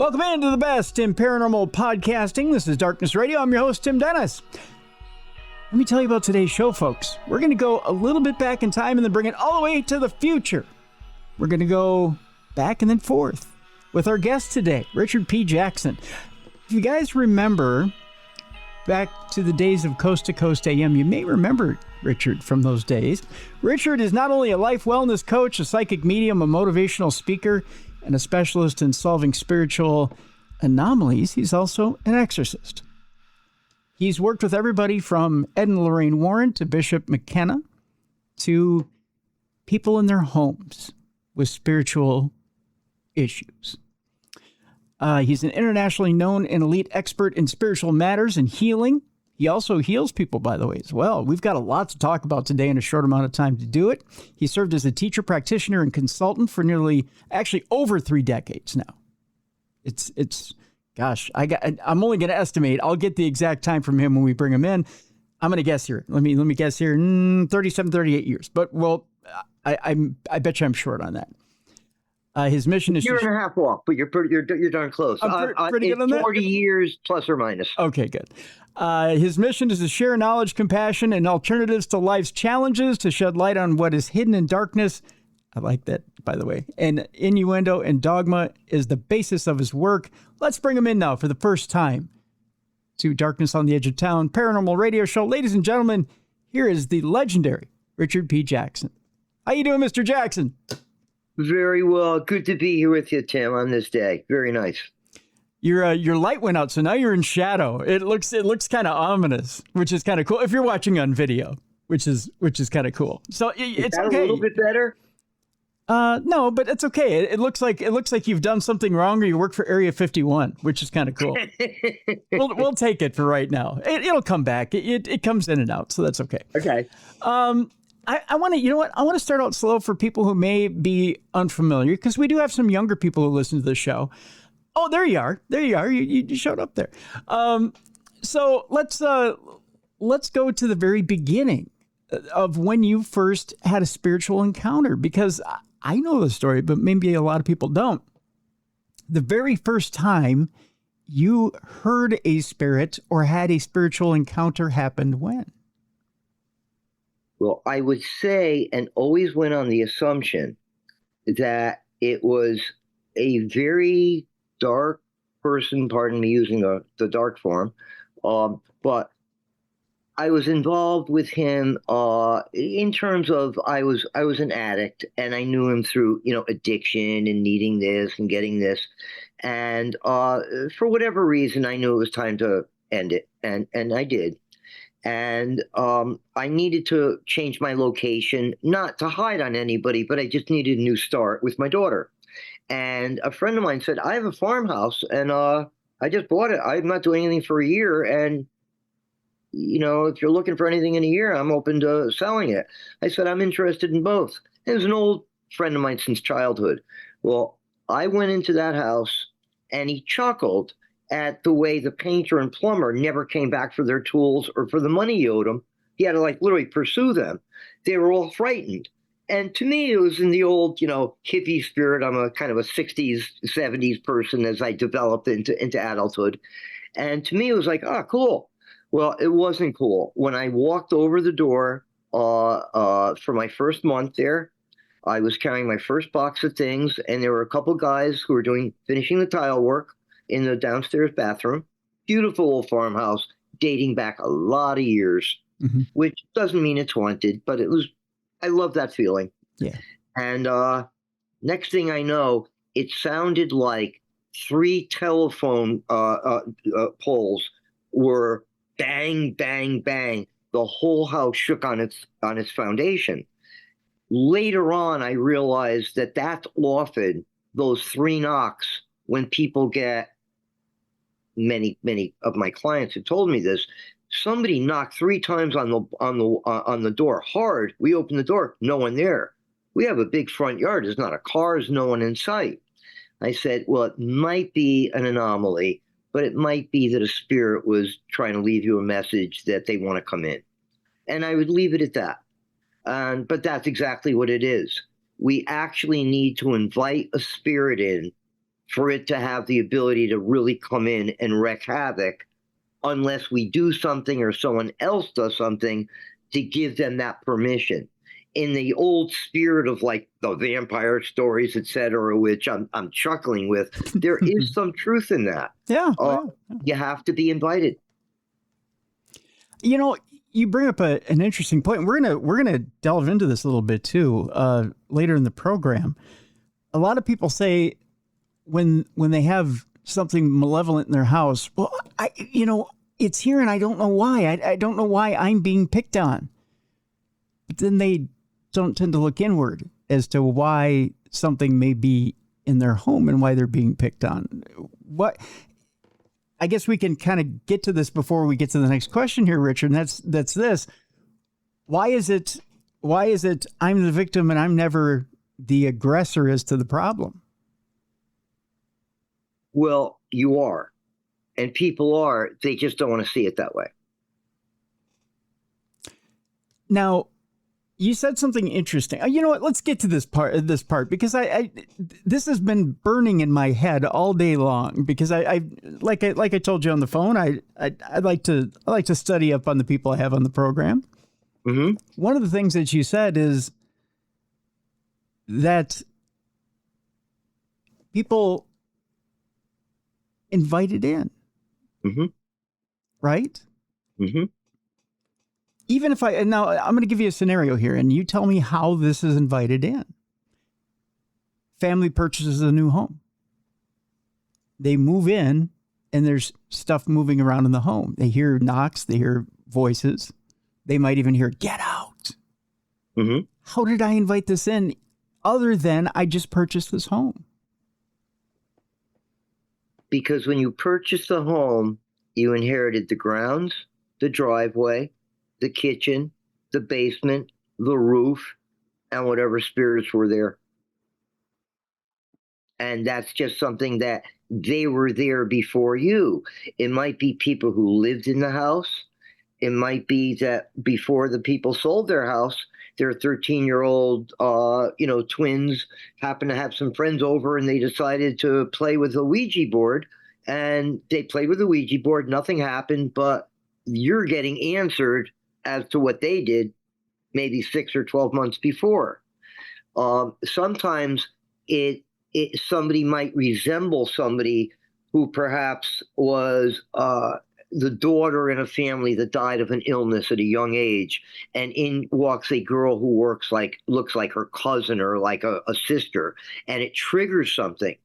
Welcome into the best in paranormal podcasting. This is Darkness Radio. I'm your host, Tim Dennis. Let me tell you about today's show, folks. We're going to go a little bit back in time and then bring it all the way to the future. We're going to go back and then forth with our guest today, Richard P. Jackson. If you guys remember back to the days of Coast to Coast AM, you may remember Richard from those days. Richard is not only a life wellness coach, a psychic medium, a motivational speaker, and a specialist in solving spiritual anomalies. He's also an exorcist. He's worked with everybody from Ed and Lorraine Warren to Bishop McKenna to people in their homes with spiritual issues. He's an internationally known and elite expert in spiritual matters and healing. He also heals people, by the way, as well. We've got a lot to talk about today in a short amount of time to do it. He served as a teacher, practitioner, and consultant for actually over 3 decades now. I'm only going to estimate. I'll get the exact time from him when we bring him in. I'm going to guess here. Let me guess here. 37, 38 years. But, well, I bet you I'm short on that. His mission is... Year and a half off, but you're darn close. I'm pretty good on that? 40 years plus or minus. Okay, good. His mission is to share knowledge, compassion, and alternatives to life's challenges, to shed light on what is hidden in darkness. I like that, by the way. And innuendo and dogma is the basis of his work. Let's bring him in now for the first time to Darkness on the Edge of Town Paranormal Radio Show. Ladies and gentlemen, here is the legendary Richard P. Jackson. How you doing, Mr. Jackson? Very well. Good to be here with you, Tim, on this day. Very nice. Your light went out, so now you're in shadow. It looks kind of ominous, which is kind of cool if you're watching on video, which is kind of cool. So it's okay. A little bit better. No, but it's okay. It looks like you've done something wrong, or you work for Area 51, which is kind of cool. We'll take it for right now. It'll come back. It comes in and out, so that's okay. Okay. I want to, you know what? I want to start out slow for people who may be unfamiliar, because we do have some younger people who listen to the show. Oh, there you are. There you are. You showed up there. So let's go to the very beginning of when you first had a spiritual encounter, because I know the story, but maybe a lot of people don't. The very first time you heard a spirit or had a spiritual encounter happened when? Well, I would say, and always went on the assumption, that it was a very dark person, pardon me using the dark form, but I was involved with him in terms of I was an addict, and I knew him through addiction and needing this and getting this, and for whatever reason I knew it was time to end it, and I did. And I needed to change my location, not to hide on anybody, but I just needed a new start with my daughter. And a friend of mine said, I have a farmhouse, and I just bought it. I'm not doing anything for a year. And, if you're looking for anything in a year, I'm open to selling it. I said, I'm interested in both. It was an old friend of mine since childhood. Well, I went into that house, and he chuckled at the way the painter and plumber never came back for their tools or for the money he owed them. He had to literally pursue them. They were all frightened. And to me, it was in the old, hippie spirit. I'm a kind of a 60s, 70s person as I developed into adulthood. And to me, it was like, oh, cool. Well, it wasn't cool. When I walked over the door for my first month there, I was carrying my first box of things, and there were a couple guys who were finishing the tile work in the downstairs bathroom. Beautiful old farmhouse dating back a lot of years, which doesn't mean it's haunted, but I love that feeling. Yeah. And next thing I know, it sounded like 3 telephone poles were bang, bang, bang. The whole house shook on its foundation. Later on, I realized that that's often those 3 knocks when people get, many of my clients have told me this, somebody knocked 3 times on the door hard. We opened the door, no one there. We have a big front yard. There's not a car, there's no one in sight. I said, well, it might be an anomaly, but it might be that a spirit was trying to leave you a message that they want to come in. And I would leave it at that. But that's exactly what it is. We actually need to invite a spirit in for it to have the ability to really come in and wreak havoc unless we do something or someone else does something to give them that permission. In the old spirit of like the vampire stories, etc., which I'm chuckling with, there is some truth in that. Yeah, You have to be invited. You know, you bring up an interesting point. We're gonna delve into this a little bit too later in the program. A lot of people say when they have something malevolent in their house, well, it's here and I don't know why. I don't know why I'm being picked on. But then they don't tend to look inward as to why something may be in their home and why they're being picked on. What? I guess we can kind of get to this before we get to the next question here, Richard. And that's this. Why is it I'm the victim and I'm never the aggressor as to the problem? Well, you are. And people are. They just don't want to see it that way. Now, you said something interesting. You know what? Let's get to this part because this has been burning in my head all day long because I like I told you on the phone, I like to study up on the people I have on the program. Mm-hmm. One of the things that you said is that people invited in. Mm-hmm. Right? Mm-hmm. Even if now I'm going to give you a scenario here and you tell me how this is invited in. Family purchases a new home. They move in and there's stuff moving around in the home. They hear knocks, they hear voices. They might even hear, "Get out." Mm-hmm. How did I invite this in other than I just purchased this home? Because when you purchased the home, you inherited the grounds, the driveway, the kitchen, the basement, the roof, and whatever spirits were there. And that's just something that they were there before you. It might be people who lived in the house. It might be that before the people sold their house, their 13-year-old, twins happened to have some friends over and they decided to play with the Ouija board. And they played with the Ouija board. Nothing happened, but you're getting answered as to what they did maybe 6 or 12 months before. Sometimes somebody might resemble somebody who perhaps was the daughter in a family that died of an illness at a young age, and in walks a girl who looks like her cousin or like a sister, and it triggers something.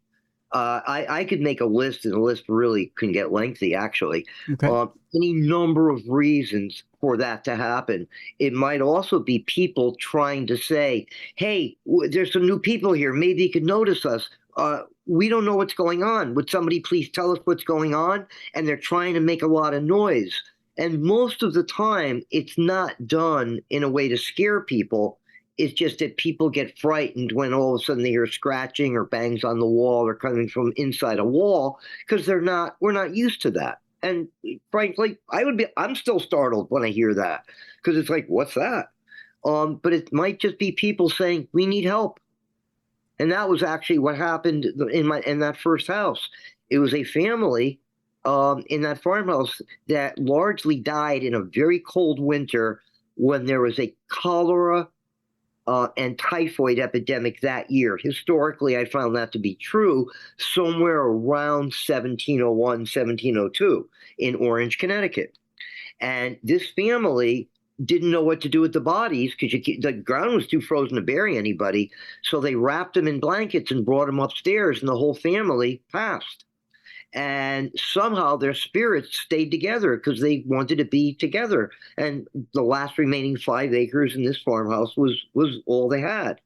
I could make a list, and the list really can get lengthy, actually. Okay. Any number of reasons for that to happen. It might also be people trying to say, "Hey, there's some new people here. Maybe you could notice us. We don't know what's going on. Would somebody please tell us what's going on?" And they're trying to make a lot of noise. And most of the time, it's not done in a way to scare people. It's just that people get frightened when all of a sudden they hear scratching or bangs on the wall or coming from inside a wall, because we're not used to that. And frankly, I'm still startled when I hear that, because it's like, what's that? But it might just be people saying, "We need help." And that was actually what happened in that first house. It was a family in that farmhouse that largely died in a very cold winter when there was a cholera and typhoid epidemic that year. Historically, I found that to be true somewhere around 1701, 1702 in Orange, Connecticut. And this family didn't know what to do with the bodies because the ground was too frozen to bury anybody. So they wrapped them in blankets and brought them upstairs, and the whole family passed. And somehow their spirits stayed together because they wanted to be together. And the last remaining 5 acres in this farmhouse was all they had.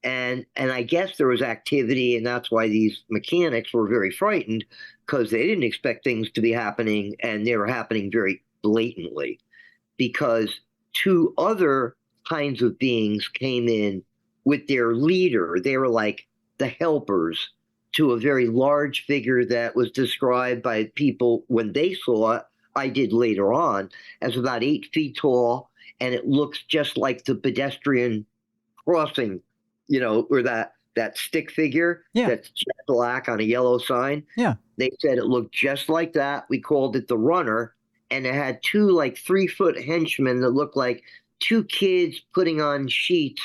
And I guess there was activity, and that's why these mechanics were very frightened, because they didn't expect things to be happening, and they were happening very blatantly. Because 2 other kinds of beings came in with their leader. They were like the helpers to a very large figure that was described by people when they saw it, I did later on, as about 8 feet tall, and it looks just like the pedestrian crossing, where that that stick figure Yeah. that's jet black on a yellow sign. Yeah. They said it looked just like that. We called it the Runner, and it had two like 3-foot henchmen that looked like two kids putting on sheets,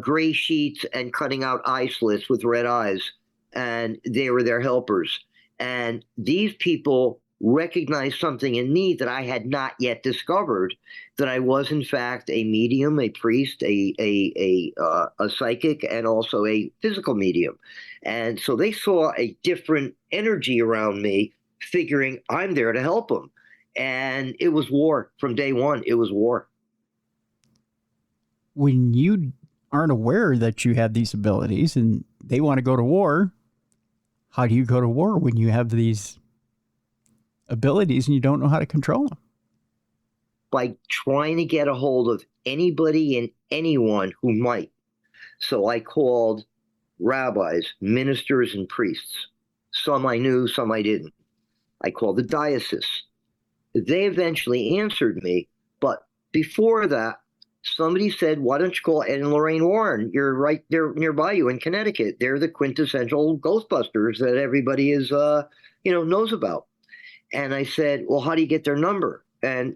gray sheets, and cutting out eye slits with red eyes, and they were their helpers. And these people recognized something in me that I had not yet discovered, that I was in fact a medium, a priest, a psychic, and also a physical medium. And so they saw a different energy around me, figuring I'm there to help them. And it was war from day one. It was war. When you aren't aware that you have these abilities and they want to go to war, how do you go to war when you have these abilities and you don't know how to control them? By trying to get a hold of anybody and anyone who might. So I called rabbis, ministers, and priests. Some I knew, some I didn't. I called the diocese. They eventually answered me, but before that, somebody said, why don't you call Ed and Lorraine Warren? You're right there nearby you in Connecticut. They're the quintessential Ghostbusters that everybody is, knows about. And I said, well, how do you get their number? And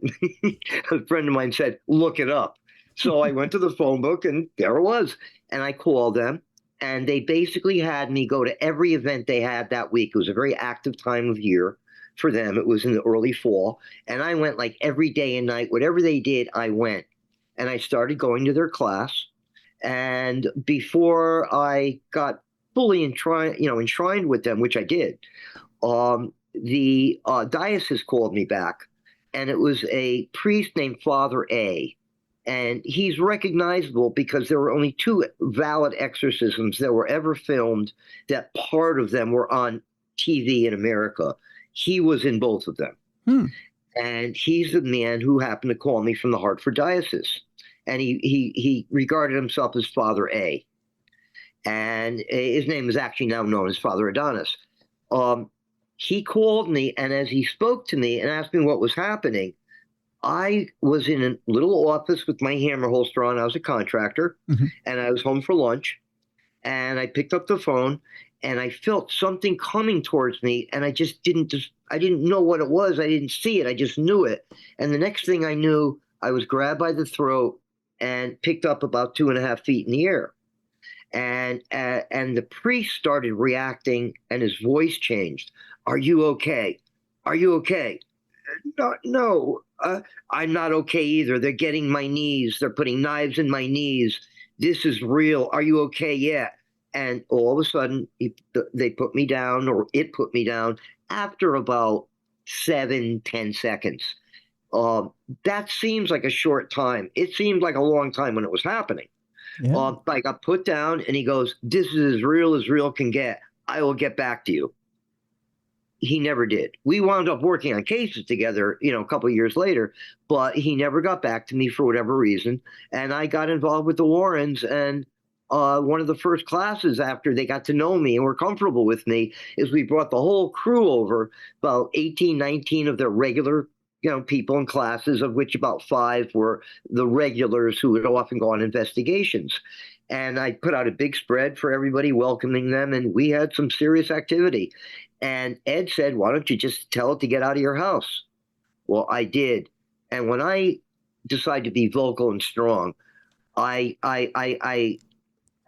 a friend of mine said, look it up. So I went to the phone book, and there it was. And I called them, and they basically had me go to every event they had that week. It was a very active time of year for them. It was in the early fall. And I went like every day and night. Whatever they did, I went. And I started going to their class. And before I got fully enshrined with them, which I did, the diocese called me back, and it was a priest named Father A. And he's recognizable because there were only 2 valid exorcisms that were ever filmed that part of them were on TV in America. He was in both of them. And he's the man who happened to call me from the Hartford Diocese. And he regarded himself as Father A. And his name is actually now known as Father Adonis. He called me, and as he spoke to me and asked me what was happening, I was in a little office with my hammer holster on. I was a contractor, and I was home for lunch. And I picked up the phone, and I felt something coming towards me, and I didn't know what it was. I didn't see it. I just knew it. And the next thing I knew, I was grabbed by the throat and picked up about 2.5 feet in the air. And the priest started reacting, and his voice changed. Are you okay? Are you okay? No, I'm not okay either. They're getting my knees. They're putting knives in my knees. This is real. Are you okay yet? And all of a sudden, they put me down, or it put me down, after about 7-10 seconds. That seems like a short time. It seemed like a long time when it was happening. Yeah. I got put down, and he goes, this is as real can get. I will get back to you. He never did. We wound up working on cases together, a couple of years later, but he never got back to me for whatever reason. And I got involved with the Warrens, and one of the first classes after they got to know me and were comfortable with me is we brought the whole crew over, about 18, 19 of their regular people in classes, of which about 5 were the regulars who would often go on investigations. And I put out a big spread for everybody, welcoming them, and we had some serious activity. And Ed said, why don't you just tell it to get out of your house? Well, I did. And when I decide to be vocal and strong, I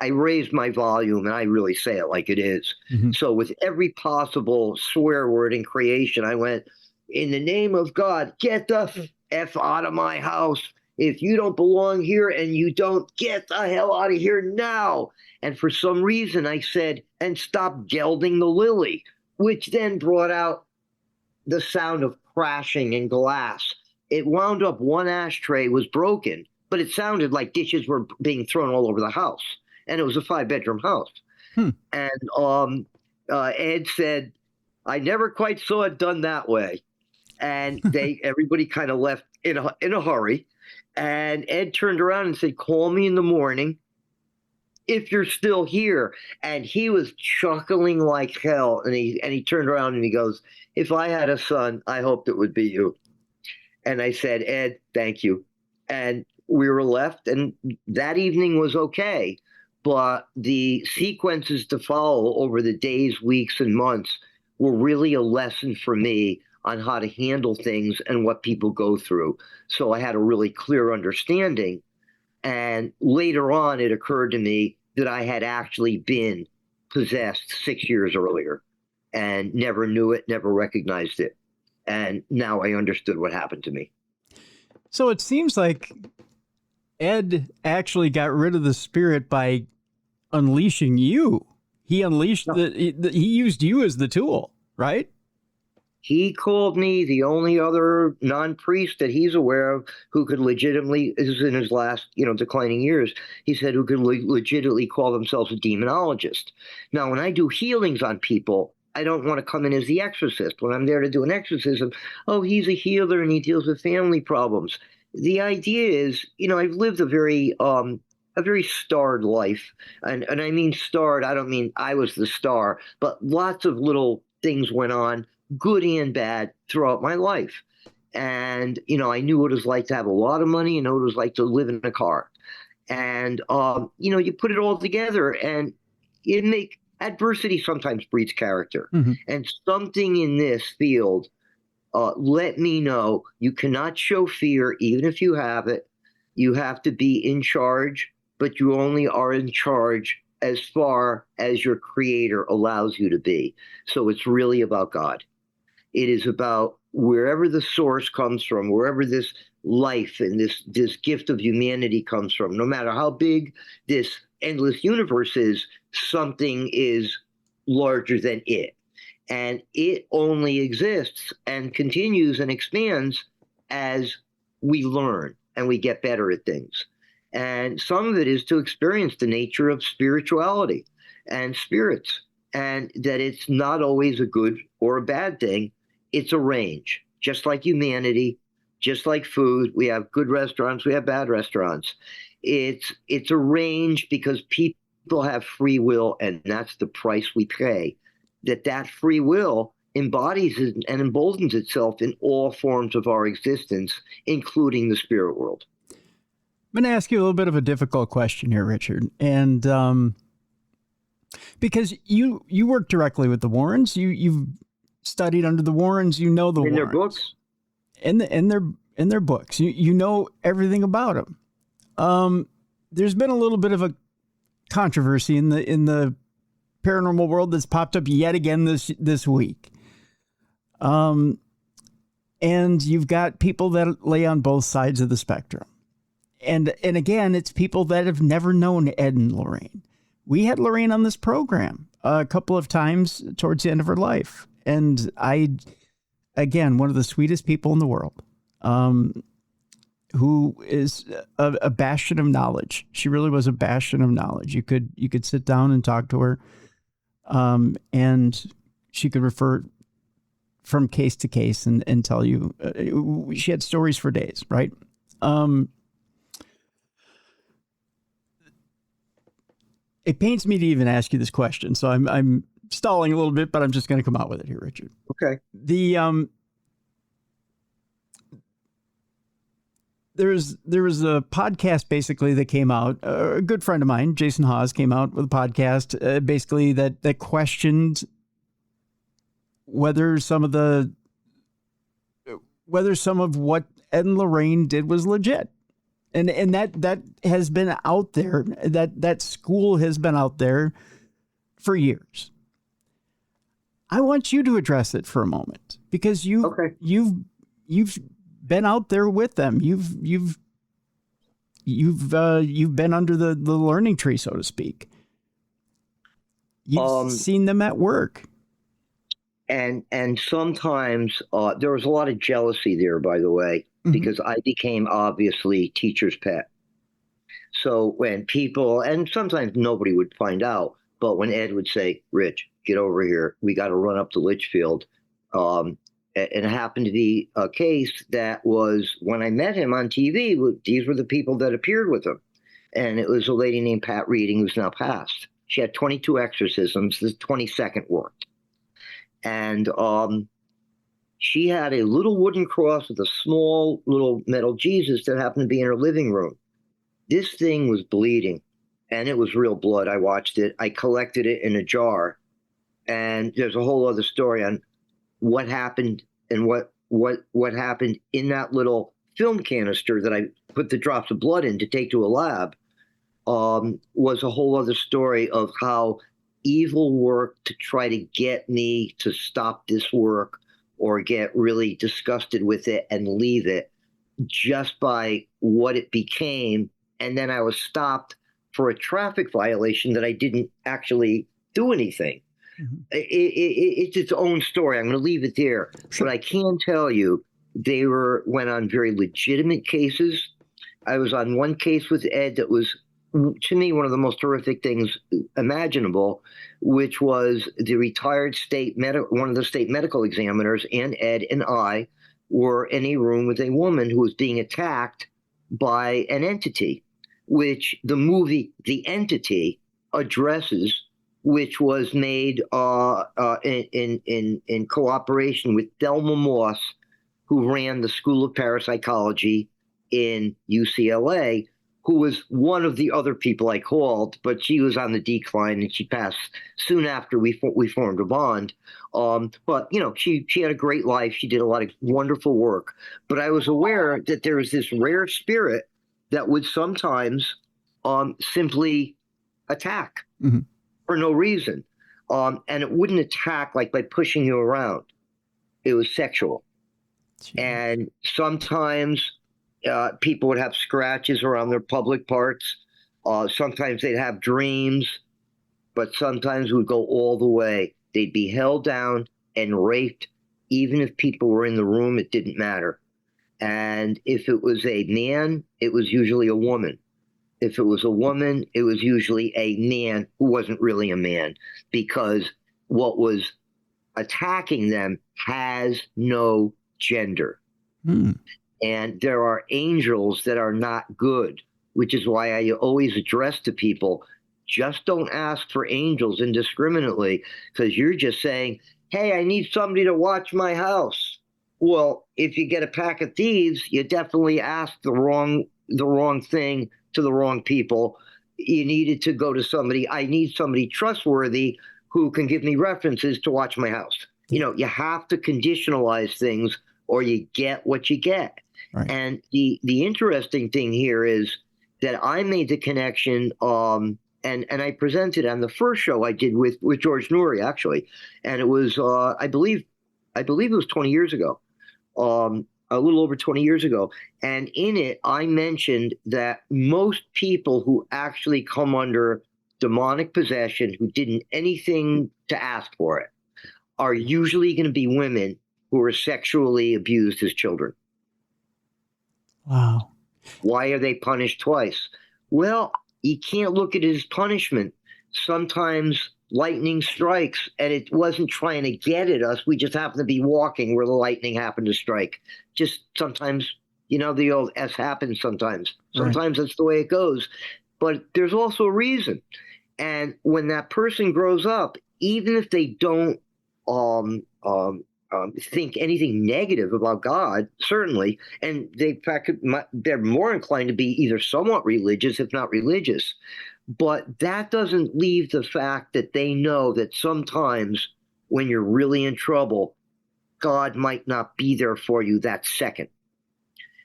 raised my volume, and I really say it like it is. So with every possible swear word in creation, I went, in the name of God, get the F out of my house. If you don't belong here, and you don't, get the hell out of here now. And for some reason I said, and stop gelding the lily, which then brought out the sound of crashing and glass. It wound up one ashtray was broken, but it sounded like dishes were being thrown all over the house. And it was a 5-bedroom house. And Ed said, I never quite saw it done that way. And everybody kind of left in a hurry. And Ed turned around and said, call me in the morning if you're still here. And he was chuckling like hell. And he turned around and he goes, if I had a son, I hoped it would be you. And I said, Ed, thank you. And we were left, and that evening was okay. but the sequences to follow over the days, weeks, and months were really a lesson for me on how to handle things and what people go through. So I had a really clear understanding. And later on, it occurred to me that I had actually been possessed 6 years earlier and never knew it, never recognized it. And now I understood what happened to me. So it seems like Ed actually got rid of the spirit by unleashing you. He unleashed he used you as the tool, right? He called me the only other non-priest that he's aware of who could legitimately, this is in his last, declining years, he said, who could legitimately call themselves a demonologist. Now, when I do healings on people, I don't want to come in as the exorcist. When I'm there to do an exorcism, oh, he's a healer and he deals with family problems. The idea is, I've lived a very starred life. And I mean starred, I don't mean I was the star, but lots of little things went on, good and bad, throughout my life. And, I knew what it was like to have a lot of money and know what it was like to live in a car. And, you put it all together and adversity sometimes breeds character. Mm-hmm. And something in this field let me know you cannot show fear, even if you have it. You have to be in charge, but you only are in charge as far as your creator allows you to be. So it's really about God. It is about wherever the source comes from, wherever this life and this gift of humanity comes from, no matter how big this endless universe is, something is larger than it. And it only exists and continues and expands as we learn and we get better at things. And some of it is to experience the nature of spirituality and spirits, and that it's not always a good or a bad thing. It's a range, just like humanity, just like food. We have good restaurants, we have bad restaurants. It's a range because people have free will, and that's the price we pay. That free will embodies and emboldens itself in all forms of our existence, including the spirit world. I'm going to ask you a little bit of a difficult question here, Richard. And because you work directly with the Warrens, you've studied under the Warrens, the Warrens. In their books? In their books. You know everything about them. There's been a little bit of a controversy in the paranormal world that's popped up yet again this week. And you've got people that lay on both sides of the spectrum. And again, it's people that have never known Ed and Lorraine. We had Lorraine on this program a couple of times towards the end of her life. And again, one of the sweetest people in the world, who is a bastion of knowledge. She really was a bastion of knowledge. You could sit down and talk to her. And she could refer from case to case and tell you, she had stories for days, right? It pains me to even ask you this question, so I'm stalling a little bit, but I'm just going to come out with it here, Richard. Okay. There was a podcast basically that came out. A good friend of mine, Jason Hawes, came out with a podcast basically that questioned whether some of what Ed and Lorraine did was legit. And that has been out there. That school has been out there for years. I want you to address it for a moment because you've been out there with them. You've been under the learning tree, so to speak. You've seen them at work. And sometimes there was a lot of jealousy there, by the way, because I became obviously teacher's pet. So when people, and sometimes nobody would find out, but when Ed would say, Rich, get over here, we got to run up to Litchfield. And it happened to be a case that was, when I met him on TV, these were the people that appeared with him. And it was a lady named Pat Reading, who's now passed. She had 22 exorcisms. The 22nd worked. And she had a little wooden cross with a small little metal Jesus that happened to be in her living room. This thing was bleeding. and it was real blood. I watched it. I collected it in a jar, and there's a whole other story on what happened and what happened in that little film canister that I put the drops of blood in to take to a lab. Was a whole other story of how evil worked to try to get me to stop this work or get really disgusted with it and leave it just by what it became. And then I was stopped for a traffic violation that I didn't actually do anything. Mm-hmm. It's its own story. I'm going to leave it there. Sure. But I can tell you, they went on very legitimate cases. I was on one case with Ed that was, to me, one of the most horrific things imaginable, which was the retired one of the state medical examiners, and Ed and I were in a room with a woman who was being attacked by an entity, which the movie The Entity addresses, which was made in cooperation with Thelma Moss, who ran the School of Parapsychology in UCLA, who was one of the other people I called, but she was on the decline and she passed soon after we formed a bond. But, you know, she had a great life. She did a lot of wonderful work. But I was aware that there was this rare spirit that would sometimes simply attack for no reason. And it wouldn't attack like by pushing you around. It was sexual. Jeez. And sometimes people would have scratches around their public parts. Sometimes they'd have dreams, but sometimes it would go all the way. They'd be held down and raped. Even if people were in the room, it didn't matter. And if it was a man, it was usually a woman. If it was a woman, it was usually a man who wasn't really a man, because what was attacking them has no gender. And there are angels that are not good, which is why I always address to people, just don't ask for angels indiscriminately, because you're just saying, hey, I need somebody to watch my house. Well, if you get a pack of thieves, you definitely asked the wrong thing to the wrong people. You needed to go to somebody. I need somebody trustworthy who can give me references to watch my house. You know, you have to conditionalize things or you get what you get. Right. And the interesting thing here is that I made the connection, and I presented on the first show I did with George Noory, actually, and it was I believe it was 20 years ago, a little over 20 years ago, and in it I mentioned that most people who actually come under demonic possession, who didn't anything to ask for it, are usually going to be women who were sexually abused as children. Wow. Why are they punished twice? Well, you can't look at it as punishment. Sometimes lightning strikes and it wasn't trying to get at us. We just happened to be walking where the lightning happened to strike. Just sometimes, you know, the old S happens sometimes. Sometimes That's the way it goes. But there's also a reason. And when that person grows up, even if they don't think anything negative about God, certainly, and they're more inclined to be either somewhat religious, if not religious, but that doesn't leave the fact that they know that sometimes when you're really in trouble, God might not be there for you that second.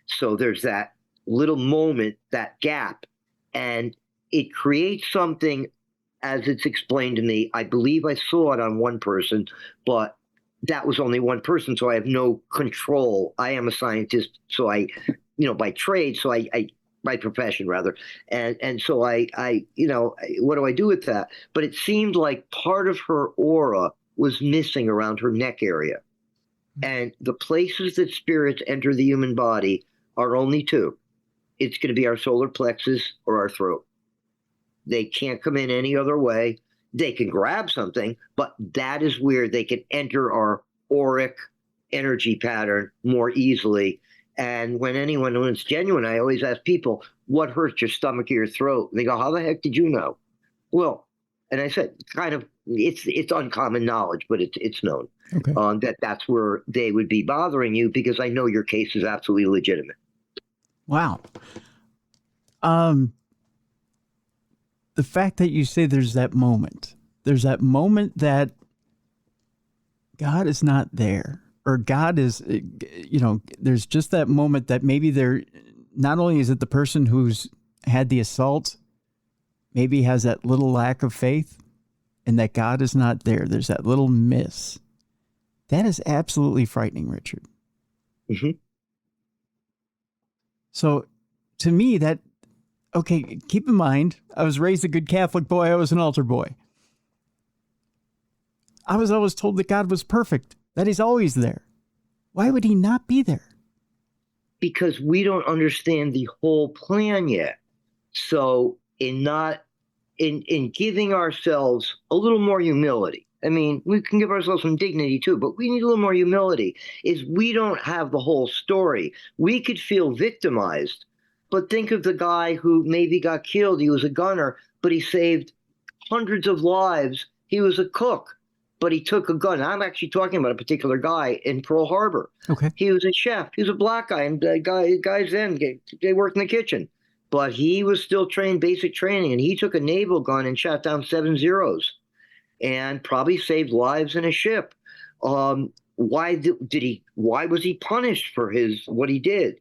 So there's that little moment, that gap, and it creates something, as it's explained to me. I believe I saw it on one person, but that was only one person, so I have no control. I am a scientist, so I, you know, by trade, so I by profession rather, and so I, you know, what do I do with that? But it seemed like part of her aura was missing around her neck area, and the places that spirits enter the human body are only two. It's going to be our solar plexus or our throat. They can't come in any other way. They can grab something, but that is where they can enter our auric energy pattern more easily. And when it's genuine, I always ask people, what hurts your stomach or your throat? And they go, how the heck did you know? Well, and I said, kind of, it's uncommon knowledge, but it's known. Okay. That's where they would be bothering you, because I know your case is absolutely legitimate. Wow. the fact that you say there's that moment that God is not there, or God is, there's just that moment that maybe not only is it the person who's had the assault, maybe has that little lack of faith, and that God is not there. There's that little miss. That is absolutely frightening, Richard. Mm-hmm. So to me, keep in mind, I was raised a good Catholic boy. I was an altar boy. I was always told that God was perfect, that he's always there. Why would he not be there? Because we don't understand the whole plan yet. So in giving ourselves a little more humility, I mean, we can give ourselves some dignity too, but we need a little more humility, is we don't have the whole story. We could feel victimized, but think of the guy who maybe got killed. He was a gunner, but he saved hundreds of lives. He was a cook, but he took a gun. I'm actually talking about a particular guy in Pearl Harbor. Okay. He was a chef. He was a black guy, and guys then, they worked in the kitchen. But he was still trained, basic training, and he took a naval gun and shot down 7 Zeros and probably saved lives in a ship. Why was he punished for what he did?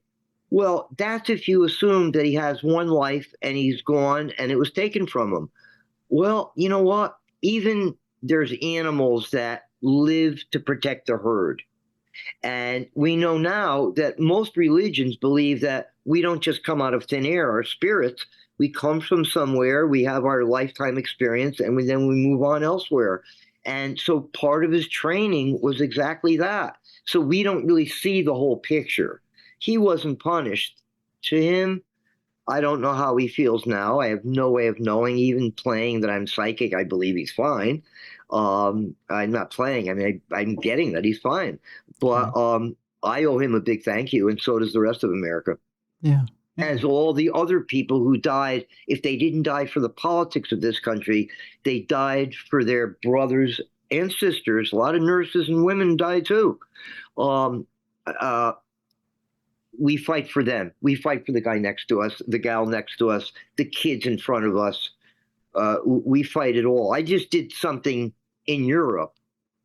Well, that's if you assume that he has one life and he's gone and it was taken from him. Well, you know what? Even there's animals that live to protect the herd. And we know now that most religions believe that we don't just come out of thin air, our spirits. We come from somewhere, we have our lifetime experience, and then we move on elsewhere. And so part of his training was exactly that. So we don't really see the whole picture. He wasn't punished. To him, I don't know how he feels now. I have no way of knowing. Even playing that I'm psychic, I believe he's fine. I'm not playing. I mean, I'm getting that he's fine. But I owe him a big thank you, and so does the rest of America. Yeah. As all the other people who died, if they didn't die for the politics of this country, they died for their brothers and sisters. A lot of nurses and women died too. We fight for them. We fight for the guy next to us, the gal next to us, the kids in front of us. We fight it all. I just did something in Europe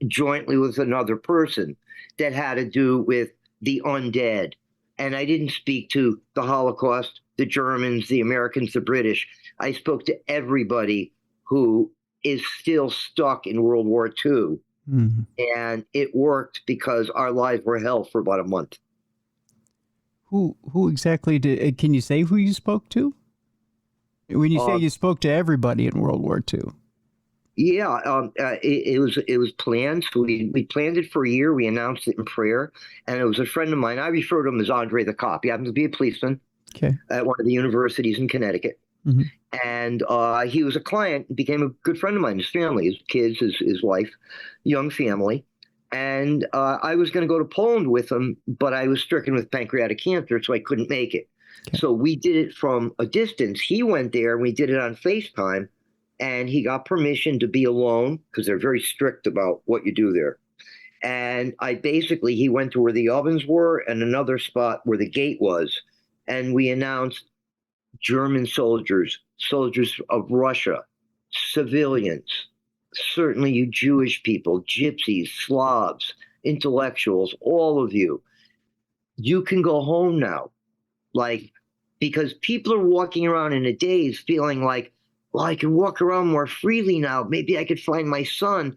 jointly with another person that had to do with the undead. And I didn't speak to the Holocaust, the Germans, the Americans, the British. I spoke to everybody who is still stuck in World War II. Mm-hmm. And it worked because our lives were hell for about a month. Who exactly can you say who you spoke to? When you say you spoke to everybody in World War II. Yeah, it was planned. So we planned it for a year. We announced it in prayer, and it was a friend of mine. I refer to him as Andre the Cop. He happens to be a policeman at one of the universities in Connecticut. Mm-hmm. And he was a client, became a good friend of mine, his family, his kids, his wife, young family. And I was going to go to Poland with him, but I was stricken with pancreatic cancer, so I couldn't make it. Okay. So we did it from a distance. He went there, and we did it on FaceTime. And he got permission to be alone because they're very strict about what you do there. And he went to where the ovens were and another spot where the gate was. And we announced German soldiers of Russia, civilians, certainly you Jewish people, gypsies, Slavs, intellectuals, all of you. You can go home now. Because people are walking around in a daze feeling like, well, I can walk around more freely now. Maybe I could find my son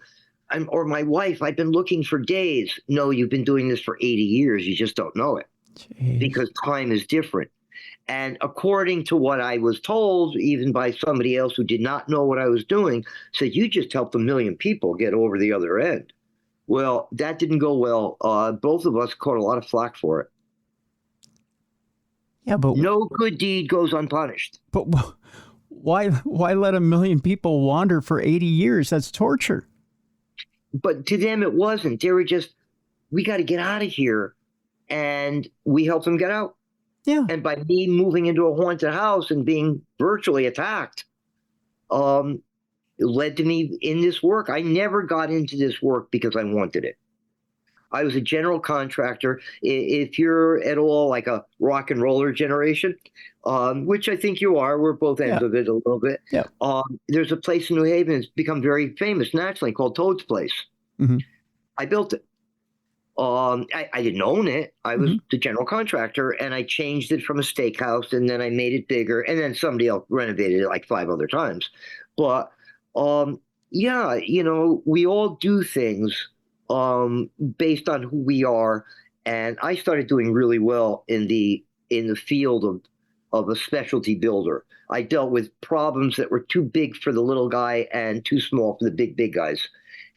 or my wife. I've been looking for days. No, you've been doing this for 80 years. You just don't know it. Jeez. Because time is different. And according to what I was told, even by somebody else who did not know what I was doing, said, you just helped 1 million people get over the other end. Well, that didn't go well. Both of us caught a lot of flack for it. Yeah, but no good deed goes unpunished. But why let 1 million people wander for 80 years? That's torture. But to them, it wasn't. They were just, we got to get out of here. And we helped them get out. Yeah. And by me moving into a haunted house and being virtually attacked, it led to me in this work. I never got into this work because I wanted it. I was a general contractor. If you're at all like a rock and roller generation, which I think you are, we're both ends Yeah. of it a little bit. Yeah. There's a place in New Haven that's become very famous nationally called Toad's Place. Mm-hmm. I built it. I didn't own it. I was Mm-hmm. the general contractor, and I changed it from a steakhouse, and then I made it bigger, and then somebody else renovated it like 5 other times. But yeah, we all do things based on who we are, and I started doing really well in the field of a specialty builder. I dealt with problems that were too big for the little guy and too small for the big guys,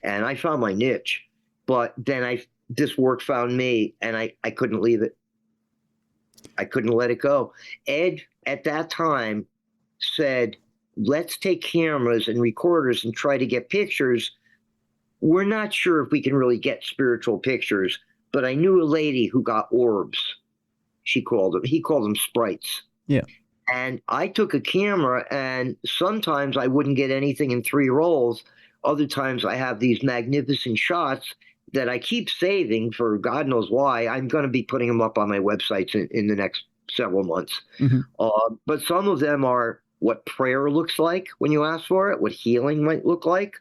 and I found my niche. But then this work found me, and I couldn't leave it. I couldn't let it go. Ed, at that time, said, let's take cameras and recorders and try to get pictures. We're not sure if we can really get spiritual pictures, but I knew a lady who got orbs. He called them sprites. Yeah. And I took a camera, and sometimes I wouldn't get anything in 3 rolls. Other times I have these magnificent shots that I keep saving for God knows why. I'm going to be putting them up on my websites in the next several months. Mm-hmm. But some of them are what prayer looks like when you ask for it, what healing might look like.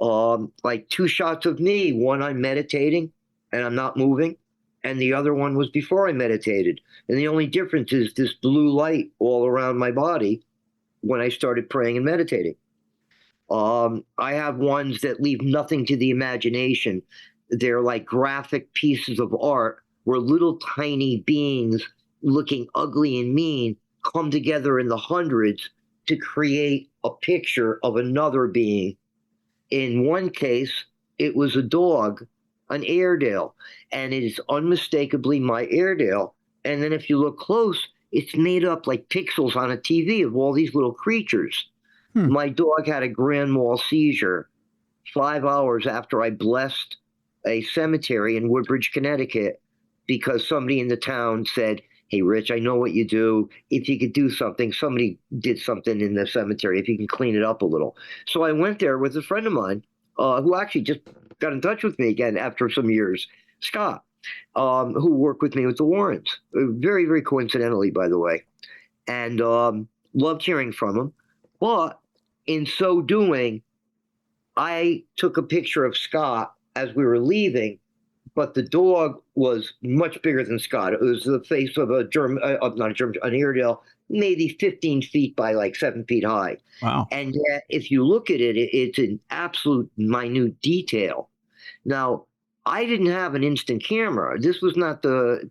Like 2 shots of me, one I'm meditating and I'm not moving, and the other one was before I meditated. And the only difference is this blue light all around my body when I started praying and meditating. I have ones that leave nothing to the imagination. They're like graphic pieces of art where little tiny beings looking ugly and mean come together in the hundreds to create a picture of another being. In one case, it was a dog, an Airedale, and it is unmistakably my Airedale. And then if you look close, it's made up like pixels on a TV of all these little creatures. My dog had a grand mal seizure 5 hours after I blessed a cemetery in Woodbridge, Connecticut, because somebody in the town said, hey, Rich, I know what you do. If you could do something, somebody did something in the cemetery, if you can clean it up a little. So I went there with a friend of mine who actually just got in touch with me again after some years, Scott, who worked with me with the Warrens, very, very coincidentally, by the way, and loved hearing from him. But in so doing, I took a picture of Scott as we were leaving, but the dog was much bigger than Scott. It was the face of an Airedale, maybe 15 feet by like 7 feet high. Wow. And yet, if you look at it, it's an absolute minute detail. Now, I didn't have an instant camera. This was not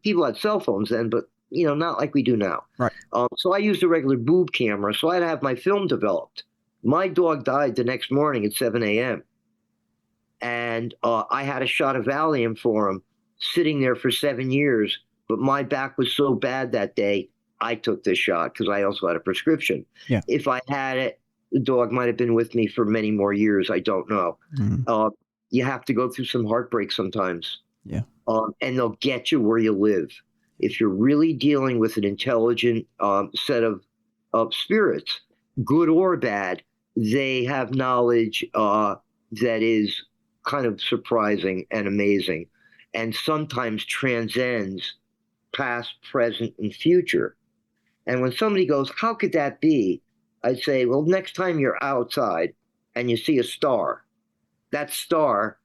people had cell phones then, but not like we do now. Right. So I used a regular boob camera, so I'd have my film developed. My dog died the next morning at 7 a.m. And I had a shot of Valium for him sitting there for 7 years. But my back was so bad that day, I took this shot because I also had a prescription. Yeah. If I had it, the dog might have been with me for many more years. I don't know. Mm-hmm. You have to go through some heartbreak sometimes. Yeah. And they'll get you where you live. If you're really dealing with an intelligent set of spirits, good or bad, they have knowledge that is kind of surprising and amazing, and sometimes transcends past, present, and future. And when somebody goes, how could that be? I'd say, well, next time you're outside and you see a star, that star,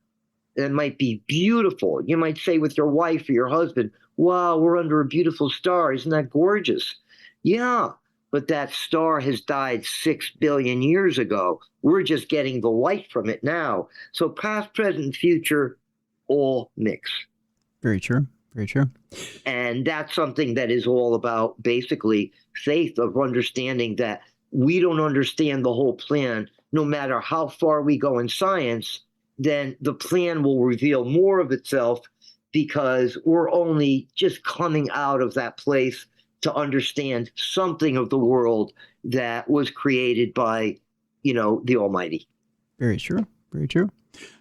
it might be beautiful. You might say with your wife or your husband, wow, we're under a beautiful star. Isn't that gorgeous? Yeah, but that star has died 6 billion years ago. We're just getting the light from it now. So past, present, future, all mix. Very true. Very true. And that's something that is all about basically faith, of understanding that we don't understand the whole plan. No matter how far we go in science, then the plan will reveal more of itself, because we're only just coming out of that place to understand something of the world that was created by, the Almighty. Very true. Very true.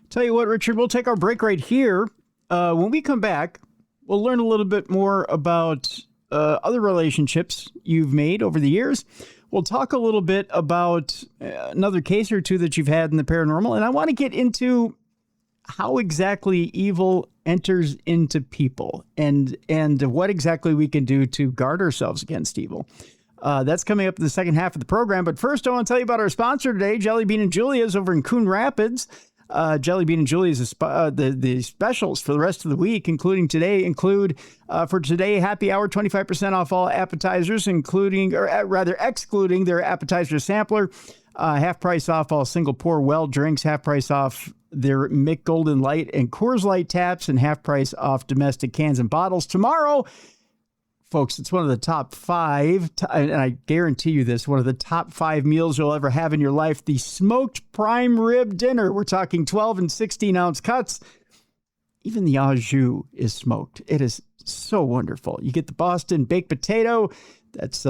Tell you what, Richard, we'll take our break right here. When we come back, we'll learn a little bit more about other relationships you've made over the years. We'll talk a little bit about another case or two that you've had in the paranormal. And I want to get into how exactly evil enters into people and what exactly we can do to guard ourselves against evil. That's coming up in the second half of the program. But first, I want to tell you about our sponsor today, Jelly Bean and Julia's over in Coon Rapids. Jelly Bean and Julia's, the specials for the rest of the week, including today, include for today, happy hour, 25% off all appetizers, excluding their appetizer sampler, half price off all single pour well drinks, half price off their Mick Golden Light and Coors Light taps, and half price off domestic cans and bottles. Tomorrow, folks, it's one of the top 5, and I guarantee you this, one of the top 5 meals you'll ever have in your life, the smoked prime rib dinner. We're talking 12 and 16-ounce cuts. Even the au jus is smoked. It is so wonderful. You get the Boston baked potato that's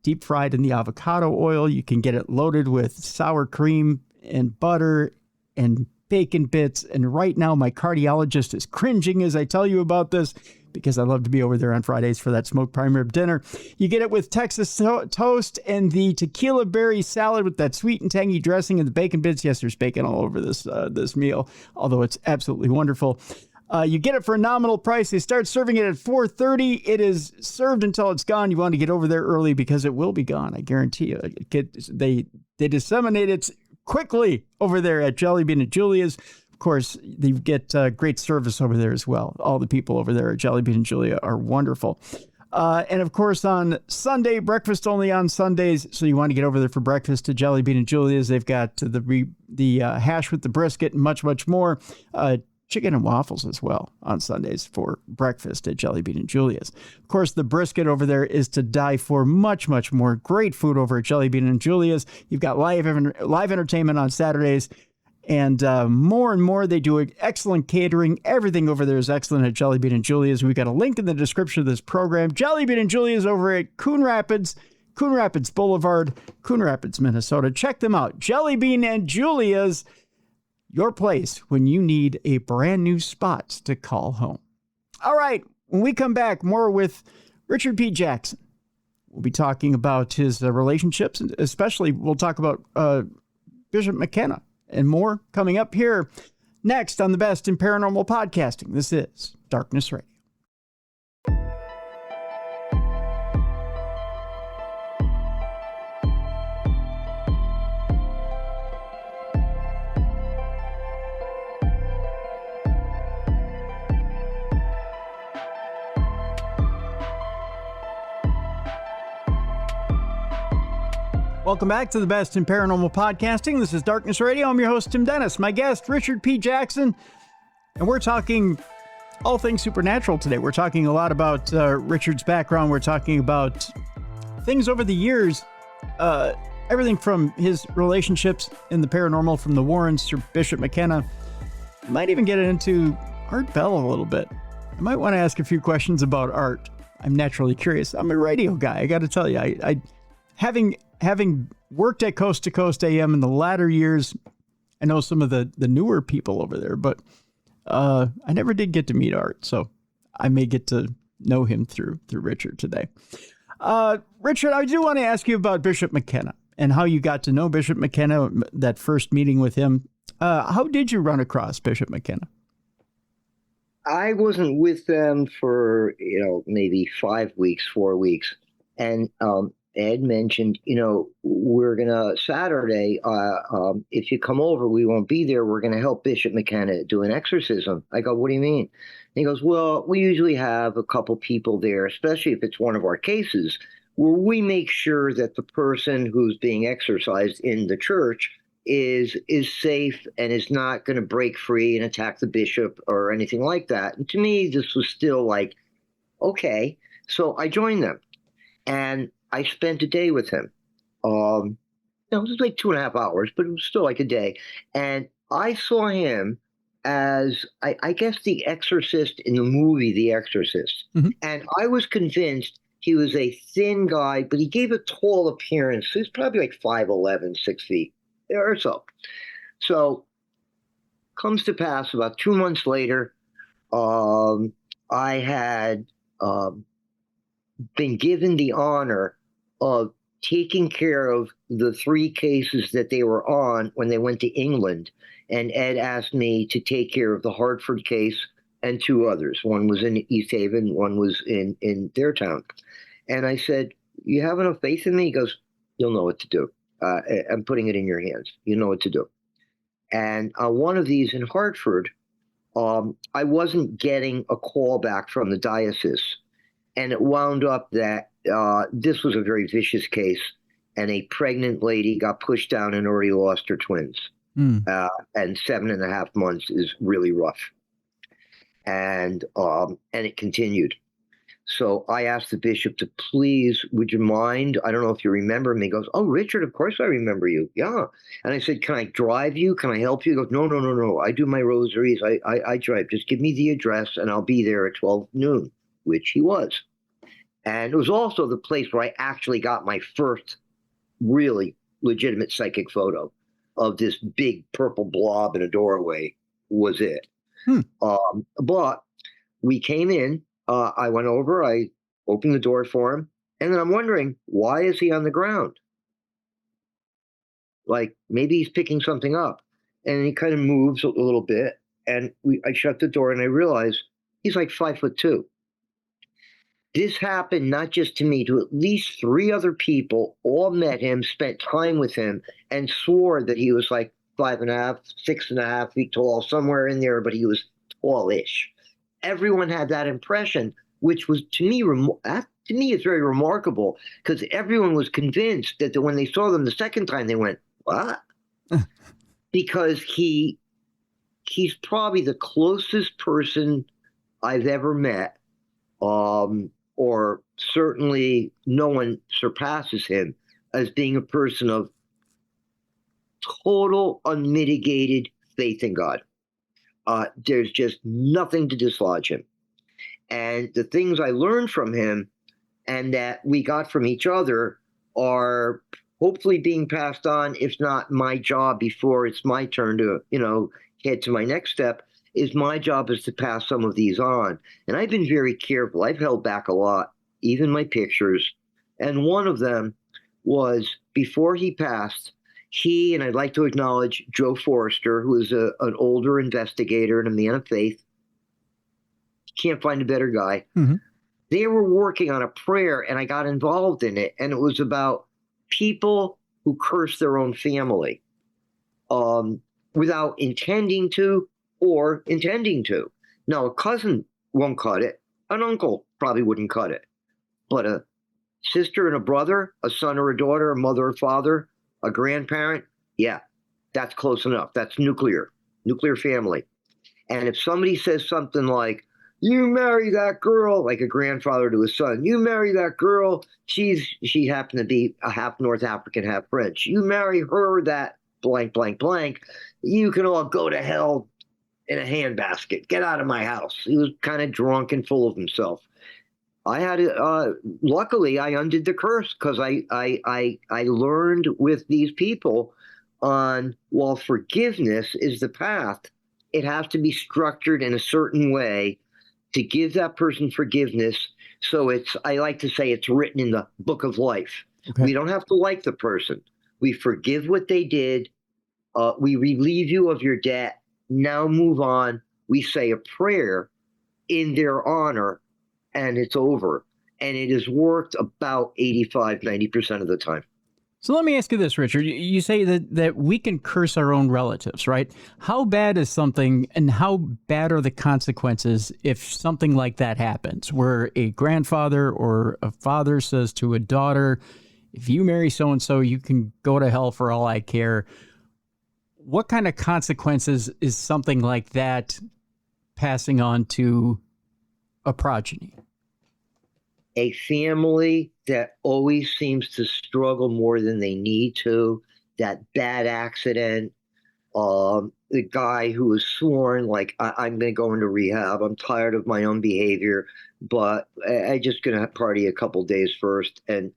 deep fried in the avocado oil. You can get it loaded with sour cream and butter and bacon bits. And right now, my cardiologist is cringing as I tell you about this, because I love to be over there on Fridays for that smoked prime rib dinner. You get it with Texas toast and the tequila berry salad with that sweet and tangy dressing and the bacon bits. Yes, there's bacon all over this meal, although it's absolutely wonderful. You get it for a nominal price. They start serving it at 4:30. It is served until it's gone. You want to get over there early because it will be gone. I guarantee you. They disseminate it quickly over there at Jelly Bean and Julia's. Of course, they get great service over there as well. All the people over there at Jelly Bean and Julia are wonderful. And of course, on Sunday, breakfast only on Sundays. So you want to get over there for breakfast to Jelly Bean and Julia's. They've got the hash with the brisket and much, much more. Chicken and waffles as well on Sundays for breakfast at Jelly Bean and Julia's. Of course, the brisket over there is to die for. Much, much more great food over at Jelly Bean and Julia's. You've got live entertainment on Saturdays. And more and more, they do excellent catering. Everything over there is excellent at Jelly Bean and Julia's. We've got a link in the description of this program. Jelly Bean and Julia's over at Coon Rapids Boulevard, Coon Rapids, Minnesota. Check them out. Jelly Bean and Julia's, your place when you need a brand new spot to call home. All right, when we come back, more with Richard P. Jackson. We'll be talking about his relationships, and especially we'll talk about Bishop McKenna. And more coming up here next on the Best in Paranormal Podcasting. This is Darkness Radio. Welcome back to the Best in Paranormal Podcasting. This is Darkness Radio. I'm your host, Tim Dennis. My guest, Richard P. Jackson. And we're talking all things supernatural today. We're talking a lot about Richard's background. We're talking about things over the years. Everything from his relationships in the paranormal, from the Warrens to Bishop McKenna. Might even get into Art Bell a little bit. I might want to ask a few questions about art. I'm naturally curious. I'm a radio guy. I got to tell you, Having worked at Coast to Coast AM in the latter years, I know some of the newer people over there, but I never did get to meet Art, so I may get to know him through Richard today. Richard, I do want to ask you about Bishop McKenna and how you got to know Bishop McKenna, that first meeting with him. How did you run across Bishop McKenna? I wasn't with them for, maybe 5 weeks, 4 weeks. And Ed mentioned, we're going to Saturday, if you come over, we won't be there. We're going to help Bishop McKenna do an exorcism. I go, what do you mean? And he goes, well, we usually have a couple people there, especially if it's one of our cases, where we make sure that the person who's being exorcised in the church is safe and is not going to break free and attack the bishop or anything like that. And to me, this was still like, okay. So I joined them. And I spent a day with him. It was like 2.5 hours, but it was still like a day. And I saw him as, I guess, the exorcist in the movie The Exorcist. Mm-hmm. And I was convinced he was a thin guy, but he gave a tall appearance. He was probably like 5'11", 6 feet or so. So comes to pass about 2 months later, I had been given the honor of taking care of the 3 cases that they were on when they went to England. And Ed asked me to take care of the Hartford case and 2 others. One was in East Haven, one was in their town. And I said, you have enough faith in me? He goes, you'll know what to do. I'm putting it in your hands. You know what to do. And one of these in Hartford, I wasn't getting a call back from the diocese. And it wound up that this was a very vicious case. And a pregnant lady got pushed down and already lost her twins. And 7.5 months is really rough. And it continued. So I asked the bishop to please, would you mind? I don't know if you remember me. He goes, oh, Richard, of course I remember you. Yeah. And I said, can I drive you? Can I help you? He goes, no. I do my rosaries. I drive. Just give me the address and I'll be there at 12 noon, which he was. And it was also the place where I actually got my first really legitimate psychic photo of this big purple blob in a doorway was it. But we came in. I went over, I opened the door for him, and then I'm wondering, why is he on the ground? Like, maybe he's picking something up. And he kind of moves a little bit, and I shut the door, and I realized he's like 5'2". This happened not just to me, to at least 3 other people, all met him, spent time with him, and swore that he was like 5.5, 6.5 feet tall, somewhere in there, but he was tallish. Everyone had that impression, which was to me is very remarkable, because everyone was convinced that when they saw them the second time, they went, what? Because he's probably the closest person I've ever met, or certainly no one surpasses him as being a person of total unmitigated faith in God. There's just nothing to dislodge him. And the things I learned from him and that we got from each other are hopefully being passed on, if not my job before it's my turn to, head to my next step, is my job is to pass some of these on. And I've been very careful. I've held back a lot, even my pictures. And one of them was before he passed, he, and I'd like to acknowledge Joe Forrester, who is an older investigator and a man of faith. Can't find a better guy. Mm-hmm. They were working on a prayer, and I got involved in it. And it was about people who curse their own family without intending to or intending to. Now, a cousin won't cut it. An uncle probably wouldn't cut it. But a sister and a brother, a son or a daughter, a mother or father, a grandparent, yeah, that's close enough. That's nuclear family. And if somebody says something like, you marry that girl, like a grandfather to a son, you marry that girl, she happened to be a half North African, half French. You marry her, that blank, blank, blank, you can all go to hell in a handbasket. Get out of my house. He was kind of drunk and full of himself. I had luckily I undid the curse, because I learned with these people on, while forgiveness is the path, it has to be structured in a certain way to give that person forgiveness. So I like to say it's written in the book of life. Okay. We don't have to like the person. We forgive what they did. We relieve you of your debt. Now move on. We say a prayer in their honor, and it's over. And it has worked about 85, 90% of the time. So let me ask you this, Richard. You say that we can curse our own relatives, right? How bad is something, and how bad are the consequences if something like that happens, where a grandfather or a father says to a daughter, if you marry so-and-so, you can go to hell for all I care. What kind of consequences is something like that passing on to a progeny? A family that always seems to struggle more than they need to, that bad accident, the guy who was sworn, like, I'm going to go into rehab, I'm tired of my own behavior, but I'm just going to party a couple days first, and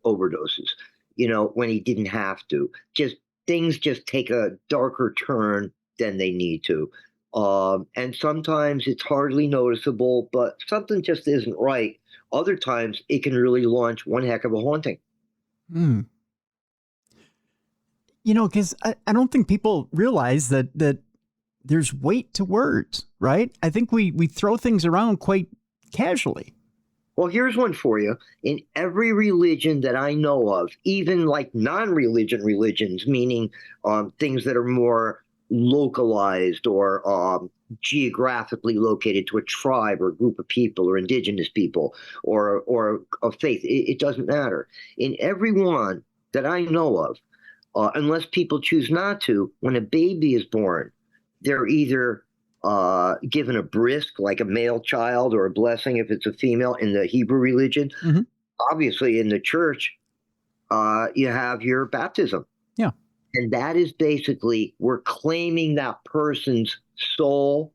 overdoses, when he didn't have to. Things just take a darker turn than they need to. And sometimes it's hardly noticeable, but something just isn't right. Other times it can really launch one heck of a haunting. Because I don't think people realize that there's weight to words, right? I think we throw things around quite casually. Well, here's one for you. In every religion that I know of, even like non-religion religions, meaning things that are more localized or geographically located to a tribe or a group of people or indigenous people or of faith, it doesn't matter. In every one that I know of, unless people choose not to, when a baby is born, they're either given a brisk, like a male child, or a blessing if it's a female in the Hebrew religion. Mm-hmm. Obviously, in the church, you have your baptism. Yeah. And that is basically, we're claiming that person's soul,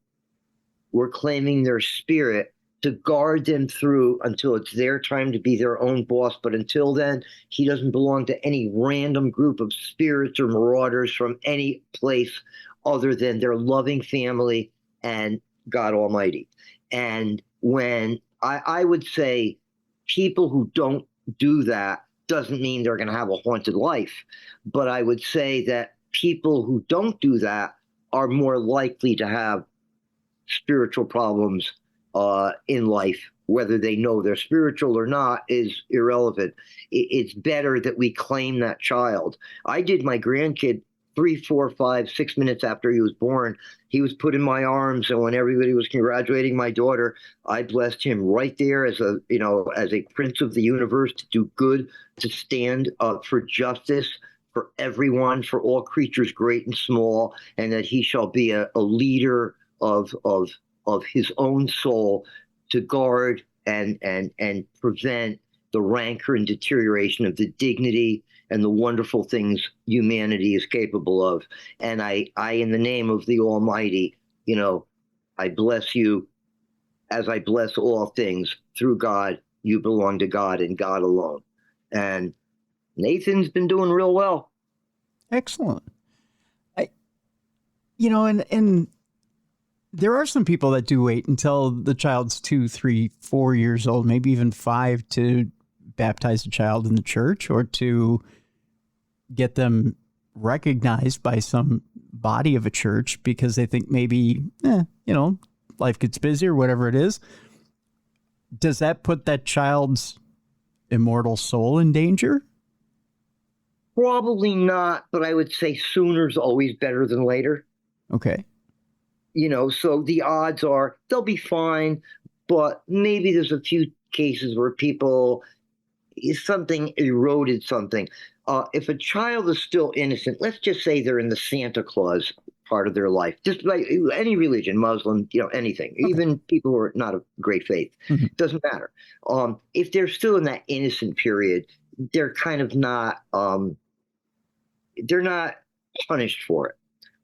we're claiming their spirit to guard them through until it's their time to be their own boss. But until then, he doesn't belong to any random group of spirits or marauders from any place other than their loving family and God Almighty. And when I would say people who don't do that doesn't mean they're going to have a haunted life, but I would say that people who don't do that are more likely to have spiritual problems in life. Whether they know they're spiritual or not is irrelevant. It's better that we claim that child. I did my grandkid 3, 4, 5, 6 minutes after he was born. He was put in my arms, and when everybody was congratulating my daughter, I blessed him right there as a prince of the universe, to do good, to stand up for justice for everyone, for all creatures great and small, and that he shall be a leader of his own soul, to guard and prevent the rancor and deterioration of the dignity and the wonderful things humanity is capable of. And I in the name of the Almighty, I bless you as I bless all things through God. You belong to God and God alone. And Nathan's been doing real well. Excellent. And there are some people that do wait until the child's 2, 3, 4 years old, maybe even 5, to baptize a child in the church or to get them recognized by some body of a church because they think maybe, life gets busy or whatever it is. Does that put that child's immortal soul in danger? Probably not, but I would say sooner's always better than later. Okay. So the odds are they'll be fine, but maybe there's a few cases where something eroded something. If a child is still innocent, let's just say they're in the Santa Claus part of their life, just like any religion, Muslim, anything, okay. Even people who are not of great faith, doesn't matter. If they're still in that innocent period, they're kind of not, they're not punished for it.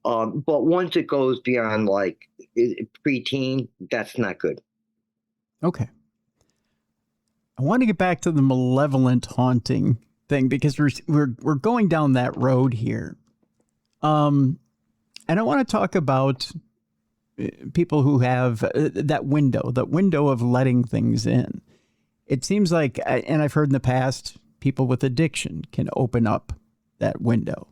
But once it goes beyond like preteen, that's not good. Okay. I want to get back to the malevolent haunting thing because we're going down that road here. And I want to talk about people who have that window of letting things in. It seems like, and I've heard in the past, people with addiction can open up that window.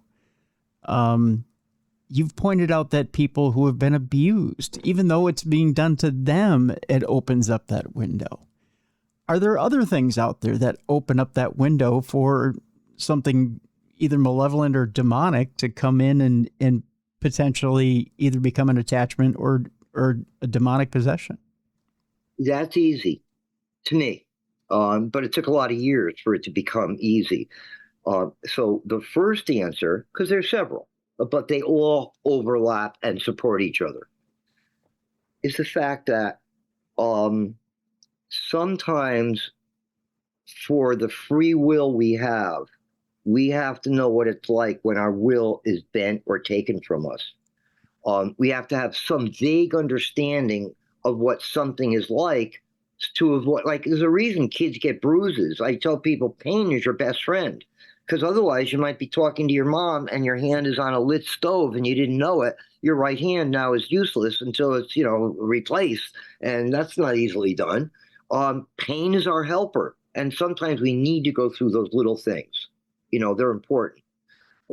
You've pointed out that people who have been abused, even though it's being done to them, it opens up that window. Are there other things out there that open up that window for something either malevolent or demonic to come in and potentially either become an attachment or a demonic possession? That's easy to me. But it took a lot of years for it to become easy. So the first answer, because there's several, but they all overlap and support each other, is the fact that sometimes for the free will we have to know what it's like when our will is bent or taken from us. We have to have some vague understanding of what something is like to avoid, like, there's a reason kids get bruises. I tell people pain is your best friend, because otherwise you might be talking to your mom and your hand is on a lit stove and you didn't know it. Your right hand now is useless until it's, replaced. And that's not easily done. Pain is our helper. And sometimes we need to go through those little things. They're important.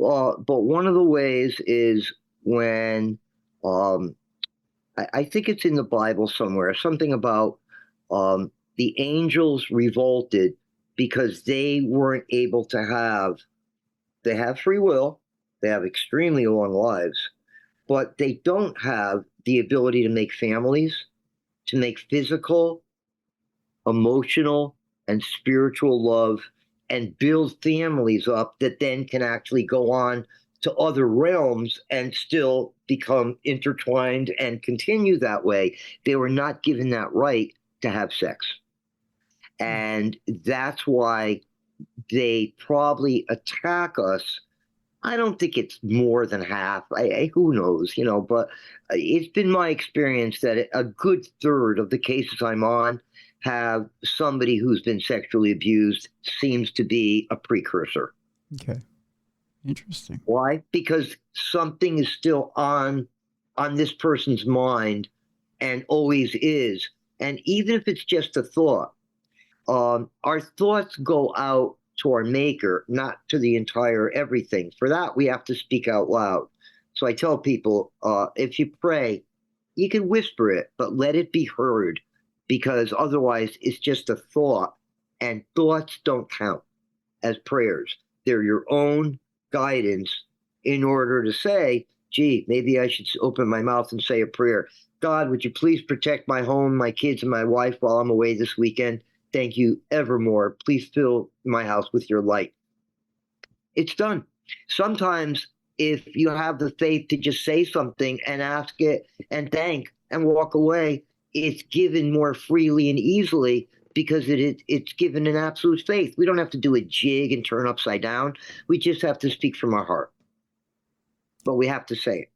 But one of the ways is when um, I think it's in the Bible somewhere, something about the angels revolted because they weren't able to they have free will, they have extremely long lives, but they don't have the ability to make families, to make physical, emotional, and spiritual love and build families up that then can actually go on to other realms and still become intertwined and continue that way. They were not given that right to have sex. And that's why they probably attack us. I don't think it's more than half. Who knows, but it's been my experience that a good third of the cases I'm on have somebody who's been sexually abused seems to be a precursor. Okay. Interesting. Why? Because something is still on this person's mind and always is. And even if it's just a thought, our thoughts go out to our maker, not to the entire everything. For that, we have to speak out loud. So I tell people, if you pray, you can whisper it, but let it be heard, because otherwise it's just a thought, and thoughts don't count as prayers. They're your own guidance in order to say, gee, maybe I should open my mouth and say a prayer. God, would you please protect my home, my kids, and my wife while I'm away this weekend? Thank you evermore. Please fill my house with your light. It's done. Sometimes if you have the faith to just say something and ask it and thank and walk away, it's given more freely and easily because it's given in absolute faith. We don't have to do a jig and turn upside down. We just have to speak from our heart. But we have to say it.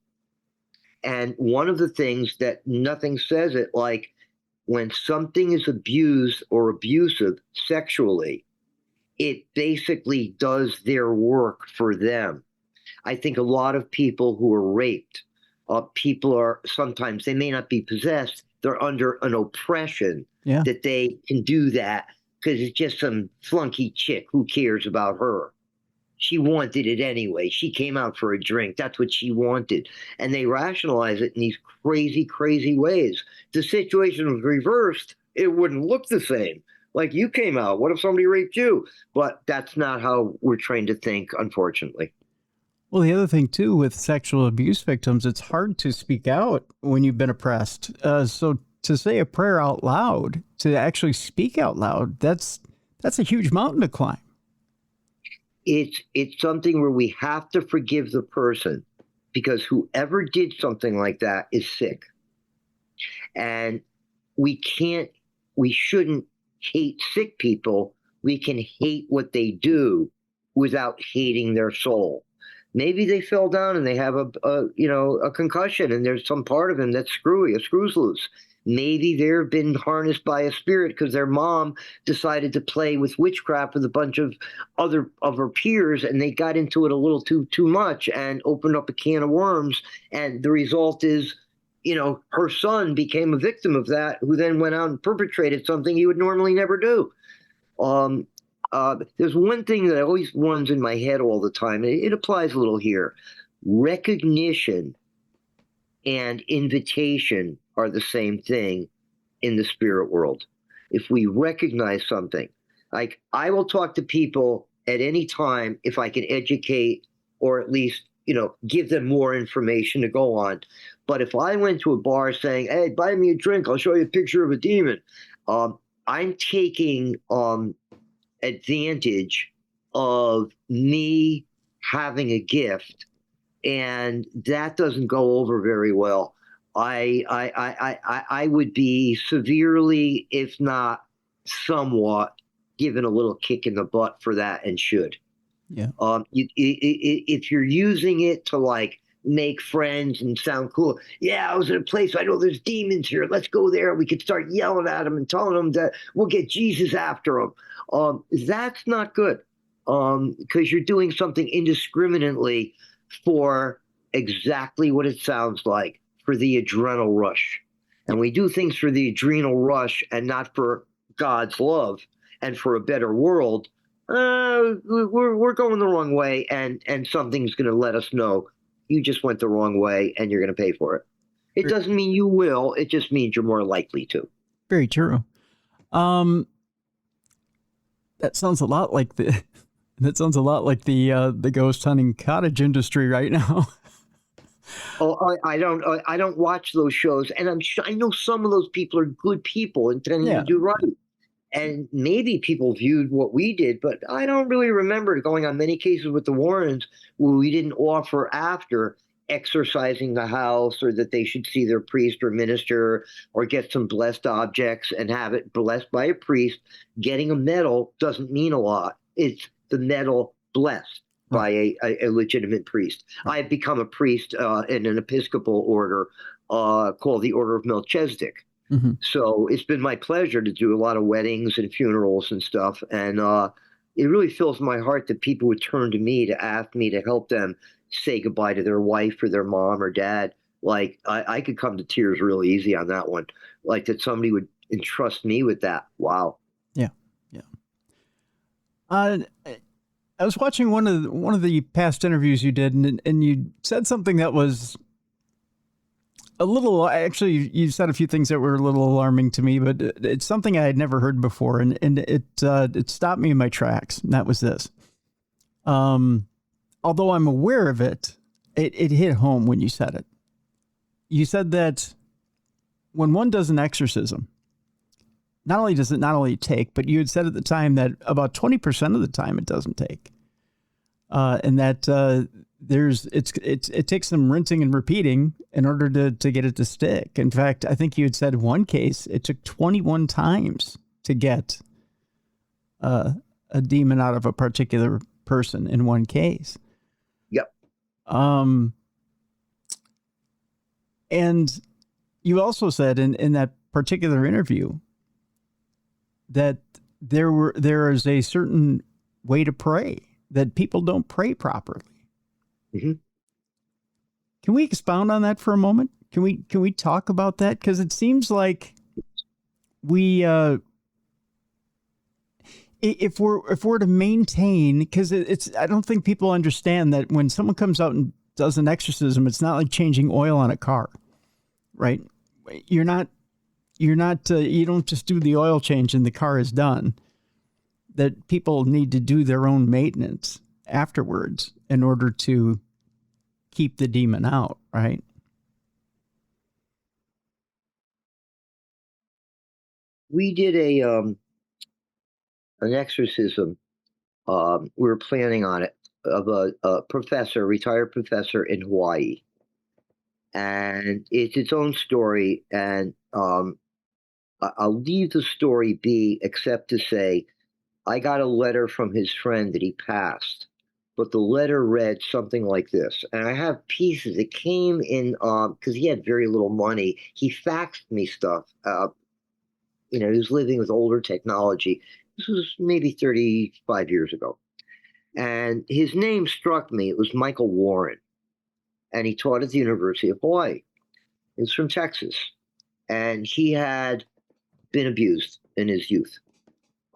And one of the things that nothing says it, like when something is abused or abusive sexually, it basically does their work for them. I think a lot of people who are raped, people are sometimes, they may not be possessed, they're under an oppression that they can do that because it's just some flunky chick. Who cares about her? She wanted it anyway. She came out for a drink. That's what she wanted. And they rationalize it in these crazy, crazy ways. If the situation was reversed, it wouldn't look the same. Like, you came out. What if somebody raped you? But that's not how we're trained to think, unfortunately. Well, the other thing, too, with sexual abuse victims, it's hard to speak out when you've been oppressed. So to say a prayer out loud, to actually speak out loud, that's a huge mountain to climb. It's something where we have to forgive the person, because whoever did something like that is sick. And we shouldn't hate sick people. We can hate what they do without hating their soul. Maybe they fell down and they have a concussion, and there's some part of them that's screwy, a screw's loose. Maybe they've been harnessed by a spirit because their mom decided to play with witchcraft with a bunch of other of her peers, and they got into it a little too much and opened up a can of worms. And the result is, her son became a victim of that, who then went out and perpetrated something he would normally never do. There's one thing that always runs in my head all the time, and it applies a little here. Recognition and invitation are the same thing in the spirit world. If we recognize something, like, I will talk to people at any time if I can educate or at least, give them more information to go on. But if I went to a bar saying, hey, buy me a drink, I'll show you a picture of a demon, I'm taking advantage of me having a gift, and that doesn't go over very well. I would be severely, if not somewhat, given a little kick in the butt for that, and should. Yeah. If you're using it to, like, make friends and sound cool, yeah, I was in a place, I know there's demons here, let's go there, we could start yelling at them and telling them that we'll get Jesus after them. That's not good, because you're doing something indiscriminately for exactly what it sounds like, for the adrenal rush. And we do things for the adrenal rush and not for God's love and for a better world. we're going the wrong way, and something's going to let us know you just went the wrong way, and you're going to pay for it. It Very, doesn't mean you will. It just means you're more likely to. very true. Um, that sounds a lot like the ghost hunting cottage industry right now. Oh, I don't watch those shows, and I know some of those people are good people intending to Yeah. do right. And maybe people viewed what we did, but I don't really remember going on many cases with the Warrens where we didn't offer after exorcising the house, or that they should see their priest or minister or get some blessed objects and have it blessed by a priest. Getting a medal doesn't mean a lot. It's the medal blessed by Right. a legitimate priest. Right. I've become a priest in an Episcopal order called the Order of Melchizedek. Mm-hmm. So it's been my pleasure to do a lot of weddings and funerals and stuff. And it really fills my heart that people would turn to me to ask me to help them say goodbye to their wife or their mom or dad. Like, I could come to tears really easy on that one. Like, that somebody would entrust me with that. Wow. Yeah. Yeah. Uh, I was watching one of the past interviews you did, and you said something that was a little. Actually, you said a few things that were a little alarming to me, but it's something I had never heard before, and it stopped me in my tracks. And that was this. Although I'm aware of it, it hit home when you said it. You said that when one does an exorcism, not only does it not only take, but you had said at the time that about 20% of the time it doesn't take, and that it takes some rinsing and repeating in order to get it to stick. In fact, I think you had said one case it took 21 times to get a demon out of a particular person in one case. Yep. And you also said in that particular interview that there is a certain way to pray, that people don't pray properly. Mm-hmm. Can we expound on that for a moment? Can we talk about that? Because it seems like we if we're to maintain, because it's I don't think people understand that when someone comes out and does an exorcism, it's not like changing oil on a car, right? You don't just do the oil change and the car is done. That people need to do their own maintenance afterwards in order to keep the demon out, right? We did an exorcism. We were planning on it, of a professor, retired professor in Hawaii. And it's its own story. And I'll leave the story be, except to say I got a letter from his friend that he passed, but the letter read something like this. And I have pieces. It came in because he had very little money. He faxed me stuff. He was living with older technology. This was maybe 35 years ago. And his name struck me. It was Michael Warren. And he taught at the University of Hawaii. He's from Texas. And he had been abused in his youth.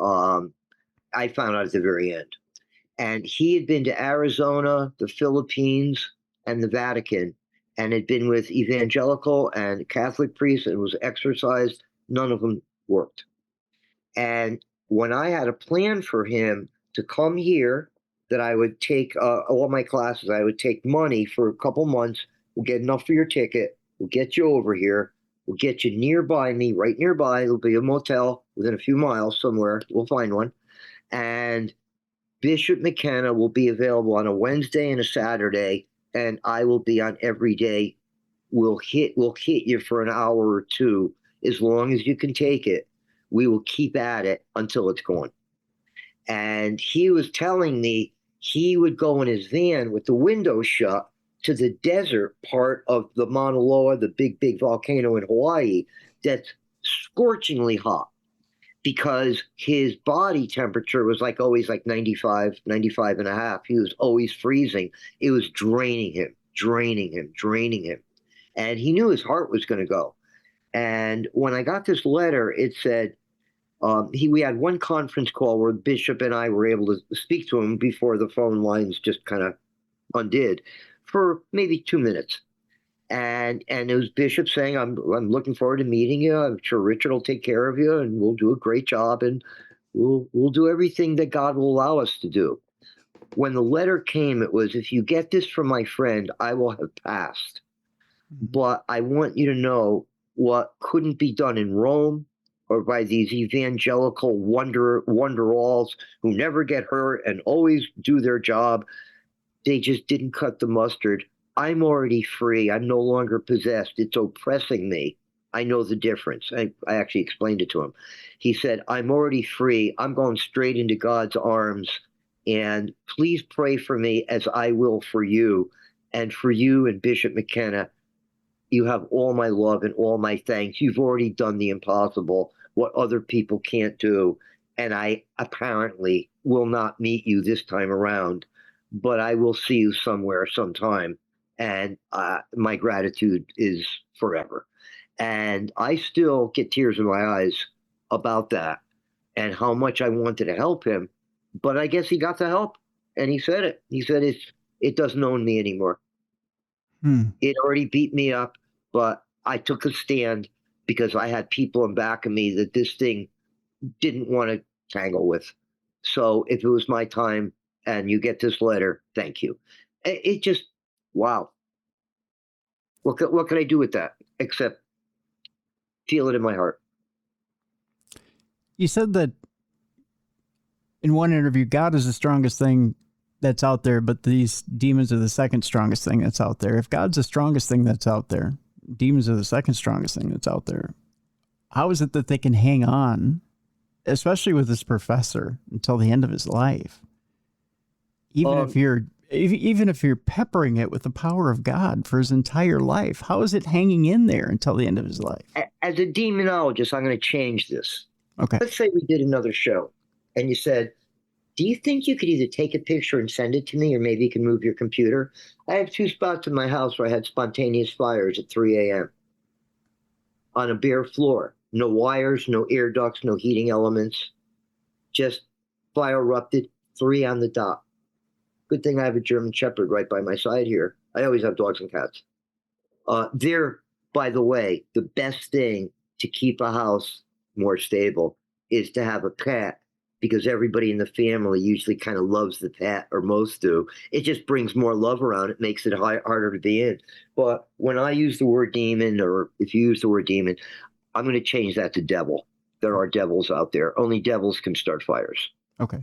I found out at the very end. And he had been to Arizona, the Philippines, and the Vatican, and had been with evangelical and Catholic priests and was exorcised. None of them worked. And when I had a plan for him to come here, that I would take all my classes, I would take money for a couple months. We'll get enough for your ticket. We'll get you over here. We'll get you nearby me, right nearby. There'll be a motel within a few miles somewhere. We'll find one. And Bishop McKenna will be available on a Wednesday and a Saturday, and I will be on every day. We'll hit you for an hour or two. As long as you can take it, we will keep at it until it's gone. And he was telling me he would go in his van with the window shut to the desert part of the Mauna Loa, the big volcano in Hawaii, that's scorchingly hot, because his body temperature was always 95 and a half. He was always freezing. It was draining him. And he knew his heart was going to go. And when I got this letter, it said, We had one conference call where Bishop and I were able to speak to him before the phone lines just kind of undid for maybe 2 minutes. And it was Bishop saying, I'm looking forward to meeting you. I'm sure Richard will take care of you and we'll do a great job and we'll do everything that God will allow us to do. When the letter came, it was, if you get this from my friend, I will have passed. But I want you to know what couldn't be done in Rome or by these evangelical wonder-alls who never get hurt and always do their job. They just didn't cut the mustard. I'm already free. I'm no longer possessed. It's oppressing me. I know the difference. I actually explained it to him. He said, I'm already free. I'm going straight into God's arms. And please pray for me as I will for you. And for you and Bishop McKenna, you have all my love and all my thanks. You've already done the impossible, what other people can't do. And I apparently will not meet you this time around, but I will see you somewhere, sometime. And my gratitude is forever. And I still get tears in my eyes about that and how much I wanted to help him. But I guess he got the help. And he said it. He said it doesn't own me anymore. It already beat me up, but I took a stand because I had people in back of me that this thing didn't want to tangle with. So if it was my time and you get this letter, thank you. It just, wow. What can I do with that except feel it in my heart? You said that in one interview, God is the strongest thing that's out there, but these demons are the second strongest thing that's out there. If God's the strongest thing that's out there, demons are the second strongest thing that's out there. How is it that they can hang on, especially with this professor, until the end of his life? Even if you're peppering it with the power of God for his entire life, how is it hanging in there until the end of his life? As a demonologist, I'm going to change this. Okay. Let's say we did another show and you said, do you think you could either take a picture and send it to me, or maybe you can move your computer? I have 2 spots in my house where I had spontaneous fires at 3 a.m. on a bare floor. No wires, no air ducts, no heating elements. Just fire erupted, 3 on the dot. Good thing I have a German Shepherd right by my side here. I always have dogs and cats. They're, by the way, the best thing to keep a house more stable is to have a pet, because everybody in the family usually kind of loves the pet, or most do. It just brings more love around. It makes it harder to be in. But when I use the word demon, or if you use the word demon, I'm going to change that to devil. There are devils out there. Only devils can start fires. Okay.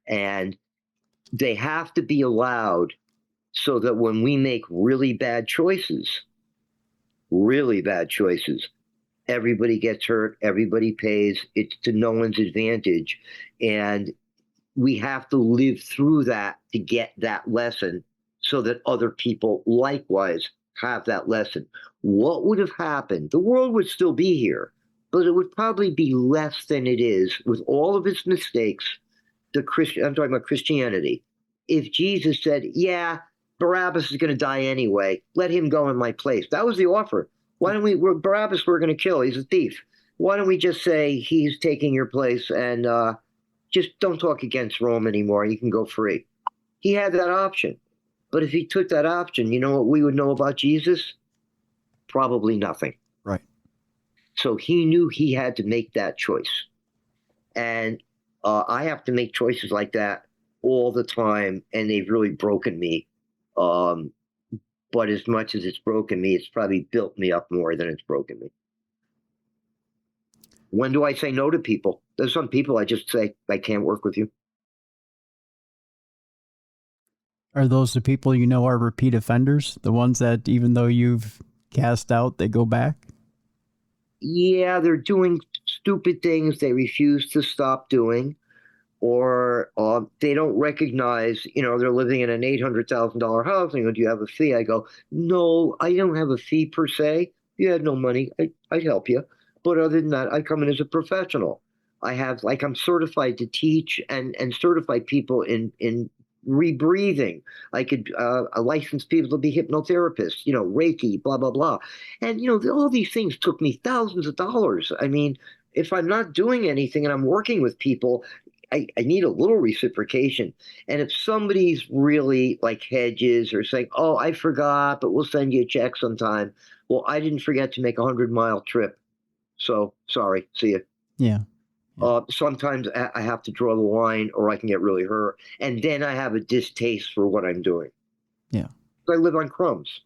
And they have to be allowed so that when we make really bad choices, everybody gets hurt, everybody pays. It's to no one's advantage. And we have to live through that to get that lesson so that other people likewise have that lesson. What would have happened? The world would still be here, but it would probably be less than it is with all of its mistakes. I'm talking about Christianity. If Jesus said, yeah, Barabbas is going to die anyway, let him go in my place. That was the offer. Why don't Barabbas we're going to kill. He's a thief. Why don't we just say he's taking your place and just don't talk against Rome anymore. You can go free. He had that option. But if he took that option, you know what we would know about Jesus? Probably nothing. Right. So he knew he had to make that choice. And I have to make choices like that all the time, and they've really broken me. But as much as it's broken me, it's probably built me up more than it's broken me. When do I say no to people? There's some people I just say, I can't work with you. Are those the people you know are repeat offenders? The ones that even though you've cast out, they go back? Yeah, they're doing stupid things they refuse to stop doing. Or they don't recognize, they're living in an $800,000 house. And they go, do you have a fee? I go, no, I don't have a fee per se. If you had no money, I'd help you. But other than that, I come in as a professional. I'm certified to teach and certify people in rebreathing. I could license people to be hypnotherapists, Reiki, blah, blah, blah. And, all these things took me thousands of dollars. I mean, if I'm not doing anything and I'm working with people, I need a little reciprocation. And if somebody's really like hedges or saying, oh, I forgot, but we'll send you a check sometime. Well, I didn't forget to make a 100-mile trip. So sorry, see you. Yeah. Sometimes I have to draw the line or I can get really hurt. And then I have a distaste for what I'm doing. Yeah. I live on crumbs.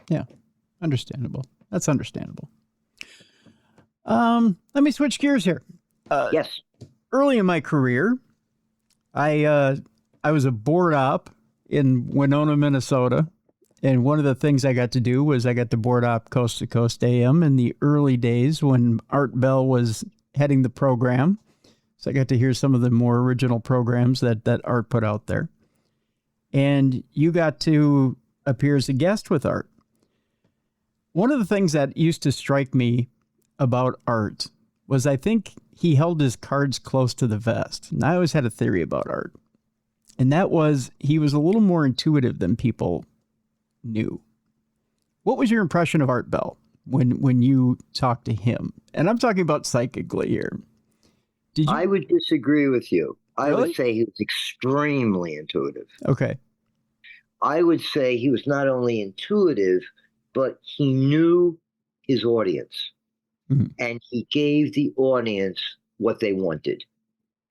Yeah. Understandable. That's understandable. Let me switch gears here. Yes. Early in my career, I was a board op in Winona, Minnesota. And one of the things I got to do was I got to board op Coast to Coast AM in the early days when Art Bell was heading the program. So I got to hear some of the more original programs that Art put out there. And you got to appear as a guest with Art. One of the things that used to strike me about Art was I think he held his cards close to the vest. And I always had a theory about Art. And that was he was a little more intuitive than people knew. What was your impression of Art Bell when you talked to him? And I'm talking about psychically here. Did you? I would disagree with you. I Really? would say he was extremely intuitive. Okay. I would say he was not only intuitive, but he knew his audience. Mm-hmm. And he gave the audience what they wanted.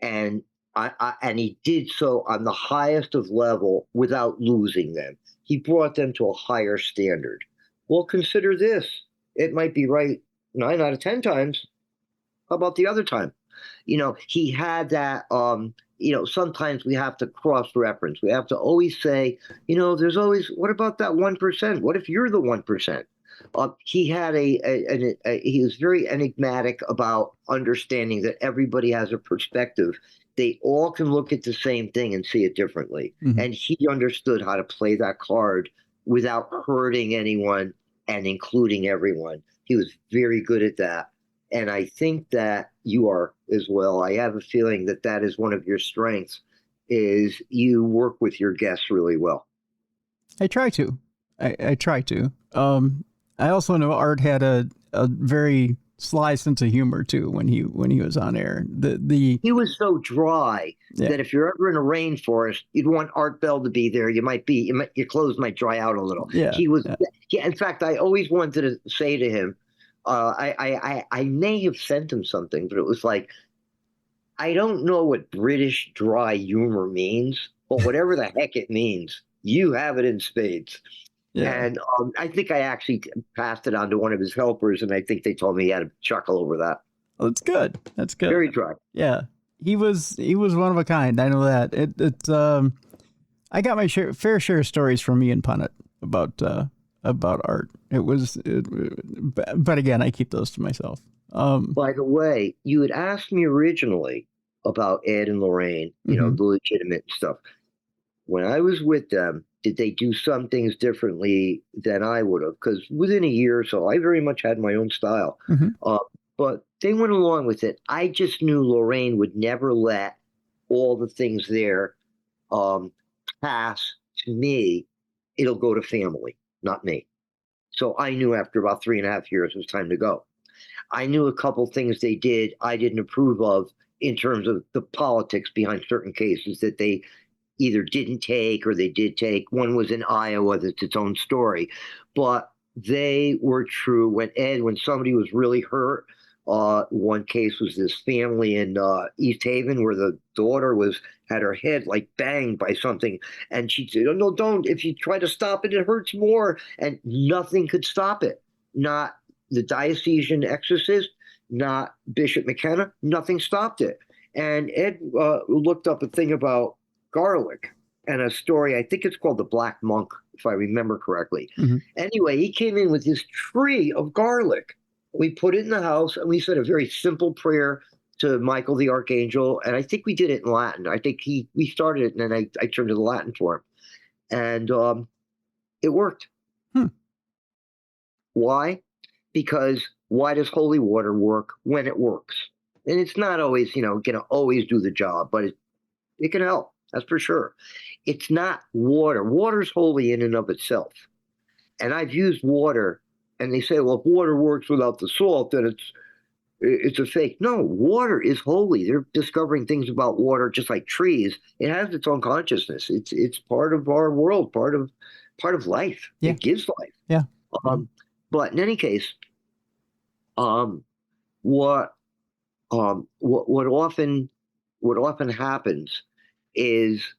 And and he did so on the highest of level without losing them. He brought them to a higher standard. Well, consider this. It might be right 9 out of 10 times. How about the other time? He had that, sometimes we have to cross-reference. We have to always say, there's always, what about that 1%? What if you're the 1%? He had he was very enigmatic about understanding that everybody has a perspective. They all can look at the same thing and see it differently. Mm-hmm. And he understood how to play that card without hurting anyone and including everyone. He was very good at that. And I think that you are as well. I have a feeling that that is one of your strengths, is you work with your guests really well. I try to. I try to. I also know Art had a very sly sense of humor too when he was on air. He was so dry that if you're ever in a rainforest, you'd want Art Bell to be there. Your clothes might dry out a little. Yeah. In fact, I always wanted to say to him, I may have sent him something, but it was like, I don't know what British dry humor means, but whatever the heck it means, you have it in spades. Yeah. And I think I actually passed it on to one of his helpers, and I think they told me he had a chuckle over that. Well, that's good. That's good. Very dry. Yeah, he was one of a kind. I know that. I got my fair share of stories from Ian Punnett about Art. But again, I keep those to myself. By the way, you had asked me originally about Ed and Lorraine, the legitimate stuff. When I was with them, did they do some things differently than I would have? Because within a year or so, I very much had my own style. Mm-hmm. But they went along with it. I just knew Lorraine would never let all the things there pass to me. It'll go to family, not me. So I knew after about 3.5 years it was time to go. I knew a couple things they did I didn't approve of in terms of the politics behind certain cases that they either didn't take or they did take. One was in Iowa, that's its own story. But they were true. When somebody was really hurt, one case was this family in East Haven where the daughter had her head like banged by something. And she said, oh, no, don't. If you try to stop it, it hurts more. And nothing could stop it. Not the diocesan exorcist, not Bishop McKenna. Nothing stopped it. And Ed looked up a thing about garlic and a story, I think it's called The Black Monk, if I remember correctly. Mm-hmm. Anyway, he came in with this tree of garlic. We put it in the house and we said a very simple prayer to Michael the Archangel. And I think we did it in Latin. I think we started it and then I turned to the Latin for him. And it worked. Why? Because why does holy water work when it works? And it's not always, going to always do the job, but it can help. That's for sure. It's not water. Water's holy in and of itself. And I've used water, and they say, well, if water works without the salt, then it's a fake. No, water is holy. They're discovering things about water, just like trees. It has its own consciousness. It's part of our world, part of life. Yeah. It gives life. Yeah. But in any case, what what often happens is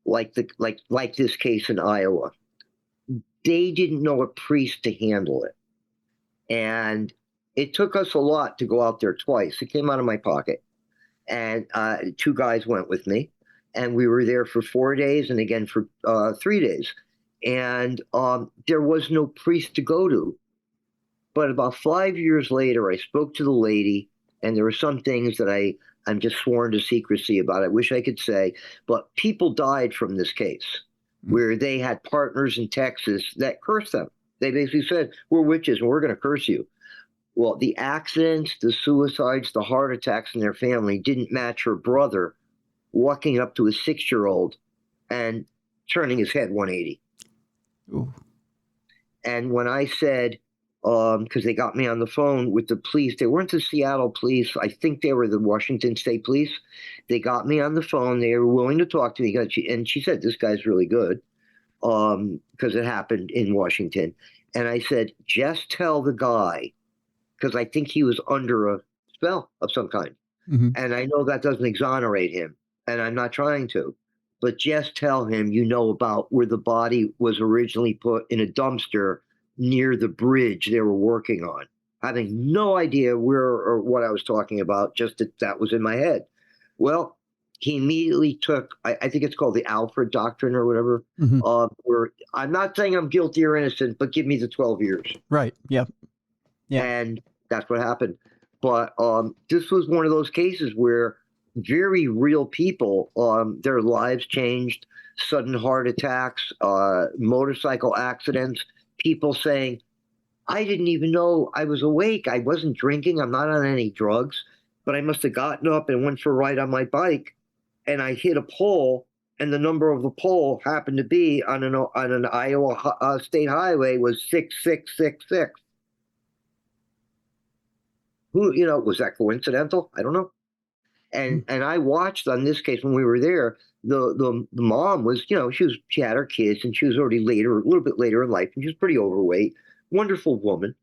like this case in Iowa. They didn't know a priest to handle it, and it took us a lot to go out there twice. It came out of my pocket, and 2 guys went with me, and we were there for 4 days and again for 3 days, and there was no priest to go to. But about 5 years later, I spoke to the lady, and there were some things that I'm just sworn to secrecy about. I wish I could say, but people died from this case where they had partners in Texas that cursed them. They basically said, "We're witches and we're going to curse you." Well, the accidents, the suicides, the heart attacks in their family didn't match her brother walking up to a 6-year-old and turning his head 180. Ooh. And when I said, because they got me on the phone with the police, they weren't the Seattle police. I think they were the Washington State Police. They got me on the phone. They were willing to talk to me. And she said, "This guy's really good," because it happened in Washington. And I said, "Just tell the guy," because I think he was under a spell of some kind. Mm-hmm. And I know that doesn't exonerate him, and I'm not trying to. But just tell him you know about where the body was originally put in a dumpster near the bridge they were working on, having no idea where or what I was talking about, just that was in my head. Well, he immediately took, I think it's called the Alfred Doctrine or whatever, where I'm not saying I'm guilty or innocent, but give me the 12 years. Right. Yep. Yeah. And that's what happened. But this was one of those cases where very real people, their lives changed, sudden heart attacks, motorcycle accidents, people saying, "I didn't even know I was awake. I wasn't drinking. I'm not on any drugs, but I must have gotten up and went for a ride on my bike, and I hit a pole, and the number of the pole happened to be on an Iowa state highway was 6666." Who, was that coincidental? I don't know. And I watched on this case when we were there. The mom was, she had her kids, and she was already a little bit later in life, and she was pretty overweight. Wonderful woman,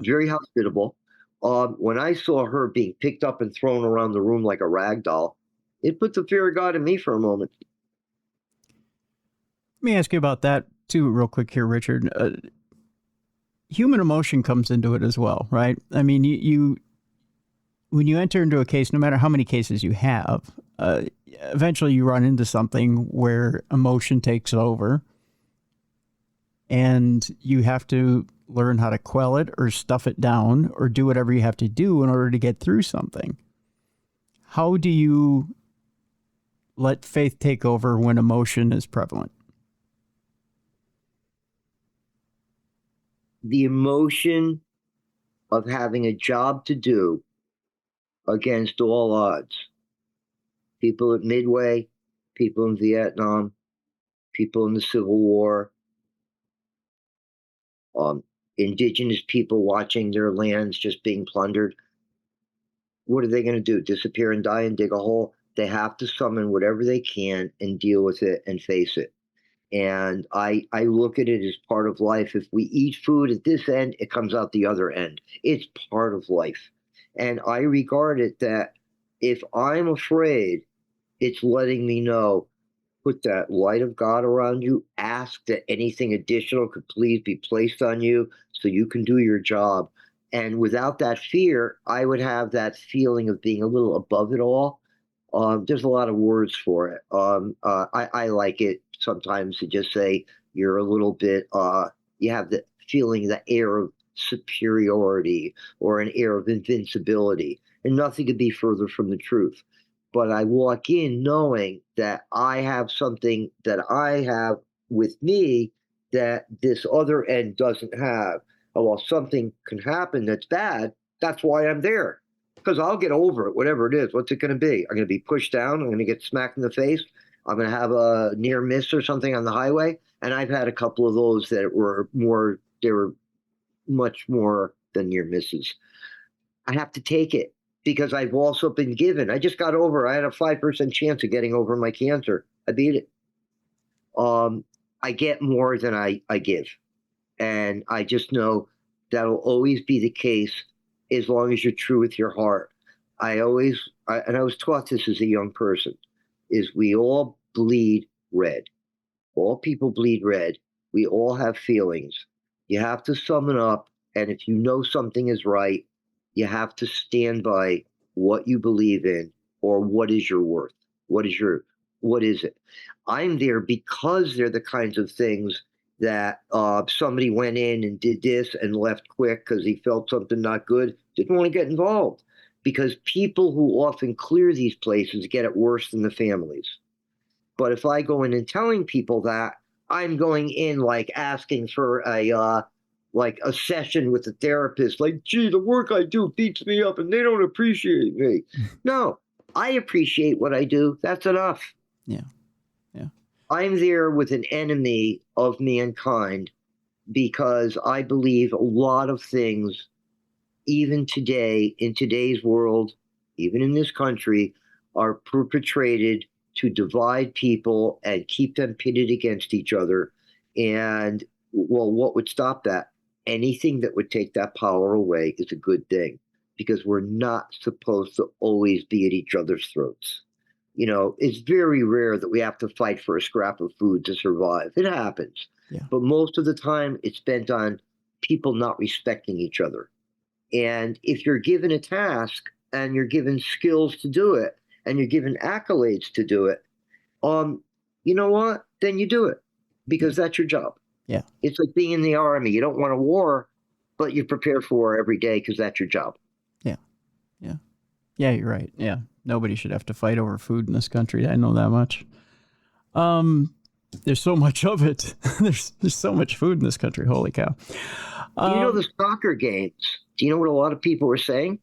very hospitable. When I saw her being picked up and thrown around the room like a rag doll, it put the fear of God in me for a moment. Let me ask you about that too, real quick here, Richard. Human emotion comes into it as well, right? I mean, you when you enter into a case, no matter how many cases you have, eventually you run into something where emotion takes over, and you have to learn how to quell it or stuff it down or do whatever you have to do in order to get through something. How do you let faith take over when emotion is prevalent? The emotion of having a job to do against all odds. People at Midway, people in Vietnam, people in the Civil War, indigenous people watching their lands just being plundered. What are they going to do? Disappear and die and dig a hole? They have to summon whatever they can and deal with it and face it. And I look at it as part of life. If we eat food at this end, it comes out the other end. It's part of life. And I regard it that if I'm afraid, it's letting me know, put that light of God around you, ask that anything additional could please be placed on you so you can do your job. And without that fear, I would have that feeling of being a little above it all. There's a lot of words for it. I like it sometimes to just say you're a little bit, you have the feeling, the air of superiority or an air of invincibility. And nothing could be further from the truth. But I walk in knowing that I have something that I have with me that this other end doesn't have. Oh, well, something can happen that's bad. That's why I'm there. Because I'll get over it, whatever it is. What's it going to be? I'm going to be pushed down. I'm going to get smacked in the face. I'm going to have a near miss or something on the highway. And I've had a couple of those that were much more than near misses. I have to take it because I've also been given. I just got over. I had a 5% chance of getting over my cancer. I beat it. I get more than I give. And I just know that'll always be the case as long as you're true with your heart. I was taught this as a young person, is we all bleed red. All people bleed red. We all have feelings. You have to sum it up. And if you know something is right, you have to stand by what you believe in or what is your worth. What is it? I'm there because they're the kinds of things that somebody went in and did this and left quick because he felt something not good, didn't want to get involved. Because people who often clear these places get it worse than the families. But if I go in and telling people that, I'm going in like asking for a session with a therapist, like, gee, the work I do beats me up and they don't appreciate me. No, I appreciate what I do. That's enough. Yeah. Yeah. I'm there with an enemy of mankind because I believe a lot of things, even today, in today's world, even in this country, are perpetrated to divide people and keep them pitted against each other. And, well, what would stop that? Anything that would take that power away is a good thing, because we're not supposed to always be at each other's throats. You know, it's very rare that we have to fight for a scrap of food to survive. It happens. Yeah. But most of the time, it's spent on people not respecting each other. And if you're given a task and you're given skills to do it and you're given accolades to do it, you know what? Then you do it because that's your job. Yeah. It's like being in the army. You don't want a war, but you prepare for war every day because that's your job. Yeah. Yeah. Yeah, you're right. Yeah. Nobody should have to fight over food in this country. I know that much. There's so much of it. There's so much food in this country. Holy cow. You know the soccer games. Do you know what a lot of people were saying?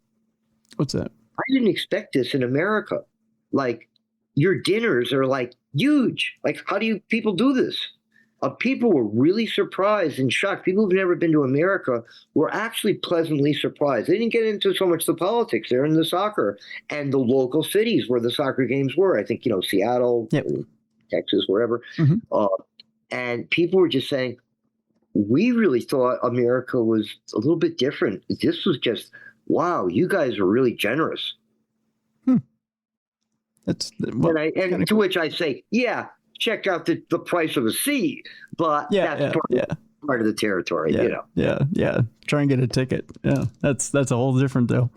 What's that? I didn't expect this in America. Like, your dinners are like huge. Like, how do people do this? People were really surprised and shocked. People who've never been to America were actually pleasantly surprised. They didn't get into so much the politics. They're in the soccer and the local cities where the soccer games were. I think, Seattle, yep. Texas, wherever. Mm-hmm. And people were just saying, we really thought America was a little bit different. This was just, wow, you guys are really generous. That's and to which I say, yeah, check out the price of a seat, but that's part of the territory, Yeah. Try and get a ticket. Yeah, that's a whole different deal.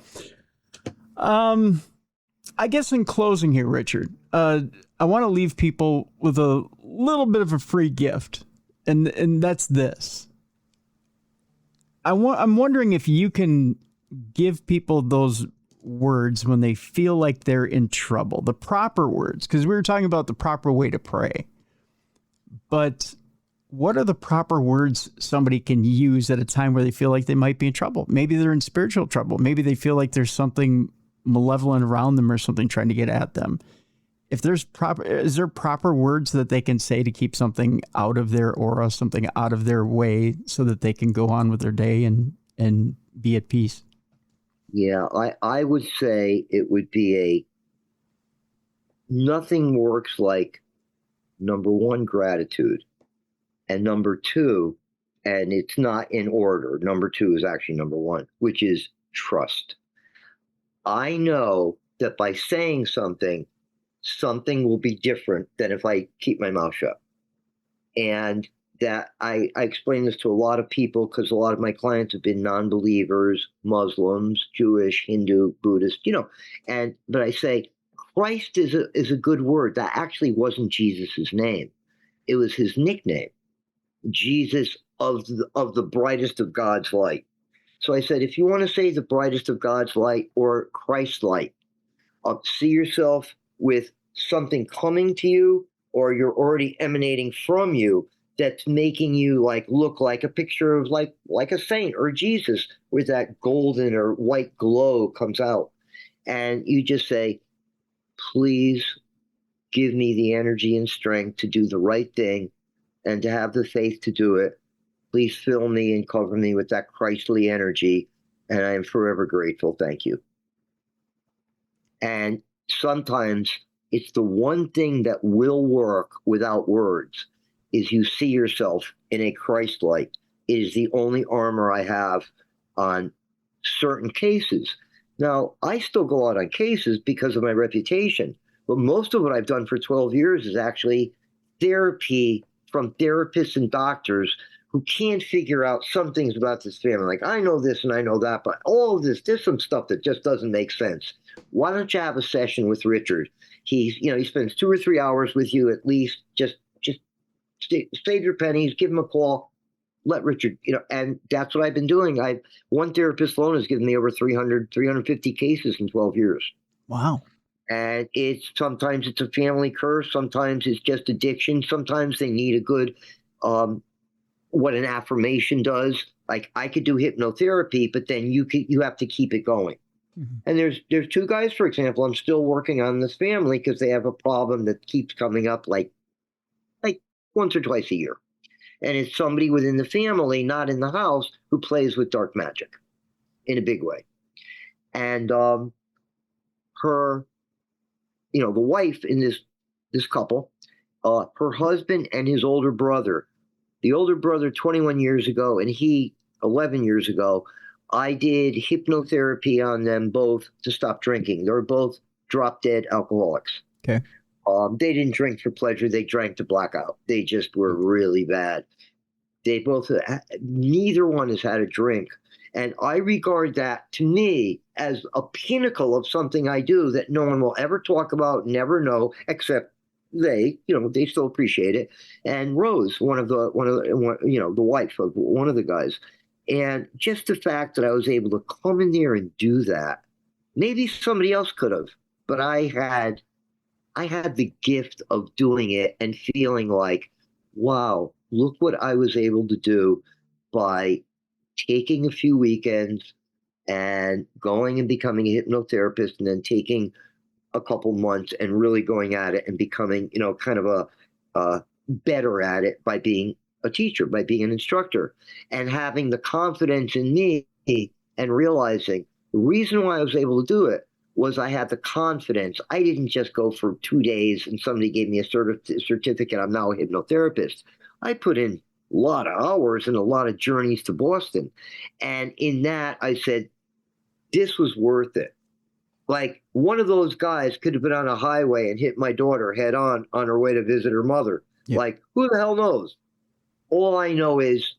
I guess in closing here, Richard, I want to leave people with a little bit of a free gift, and that's this. I'm wondering if you can give people those words when they feel like they're in trouble, the proper words, because we were talking about the proper way to pray. But what are the proper words somebody can use at a time where they feel like they might be in trouble? Maybe they're in spiritual trouble. Maybe they feel like there's something malevolent around them or something trying to get at them. Is there proper words that they can say to keep something out of their aura, something out of their way, so that they can go on with their day and be at peace? Yeah, I would say it would be nothing works like, number one, gratitude, and number two, and it's not in order, number two is actually number one, which is trust. I know that by saying something will be different than if I keep my mouth shut. And that I explain this to a lot of people because a lot of my clients have been non-believers, Muslims, Jewish, Hindu, Buddhist, but I say Christ is a good word. That actually wasn't Jesus's name. It was his nickname, Jesus of the brightest of God's light. So I said, if you want to say the brightest of God's light or Christ's light, see yourself with something coming to you or you're already emanating from you that's making you look like a picture of like a saint or Jesus, where that golden or white glow comes out. And you just say, please give me the energy and strength to do the right thing and to have the faith to do it. Please fill me and cover me with that Christly energy and I am forever grateful. Thank you. And sometimes it's the one thing that will work without words is you see yourself in a Christ light. It is the only armor I have on certain cases. Now, I still go out on cases because of my reputation, but most of what I've done for 12 years is actually therapy from therapists and doctors who can't figure out some things about this family. Like, I know this and I know that, but all of this, there's some stuff that just doesn't make sense. Why don't you have a session with Richard? He spends 2 or 3 hours with you at least. Just save your pennies, give him a call, let Richard, and that's what I've been doing. One therapist alone has given me over 350 cases in 12 years. Wow. And sometimes it's a family curse. Sometimes it's just addiction. Sometimes they need a good, what an affirmation does. Like, I could do hypnotherapy, but then you have to keep it going. Mm-hmm. And there's 2 guys, for example, I'm still working on this family because they have a problem that keeps coming up like once or twice a year. And it's somebody within the family, not in the house, who plays with dark magic in a big way. And her, the wife in this couple, her husband and his older brother, the older brother 21 years ago and he 11 years ago, I did hypnotherapy on them both to stop drinking. They were both drop dead alcoholics. Okay. They didn't drink for pleasure. They drank to black out. They just were really bad. They both, neither one has had a drink. And I regard that, to me, as a pinnacle of something I do that no one will ever talk about, never know, except they still appreciate it. And Rose, the wife of one of the guys. And just the fact that I was able to come in there and do that, maybe somebody else could have, but I had the gift of doing it and feeling like, wow, look what I was able to do by taking a few weekends and going and becoming a hypnotherapist, and then taking a couple months and really going at it and becoming, kind of a better at it by being a teacher, by being an instructor, and having the confidence in me and realizing the reason why I was able to do it was I had the confidence. I didn't just go for 2 days and somebody gave me a certificate. I'm now a hypnotherapist. I put in a lot of hours and a lot of journeys to Boston. And in that, I said, this was worth it. Like, one of those guys could have been on a highway and hit my daughter head on her way to visit her mother. Yeah. Like, who the hell knows? All I know is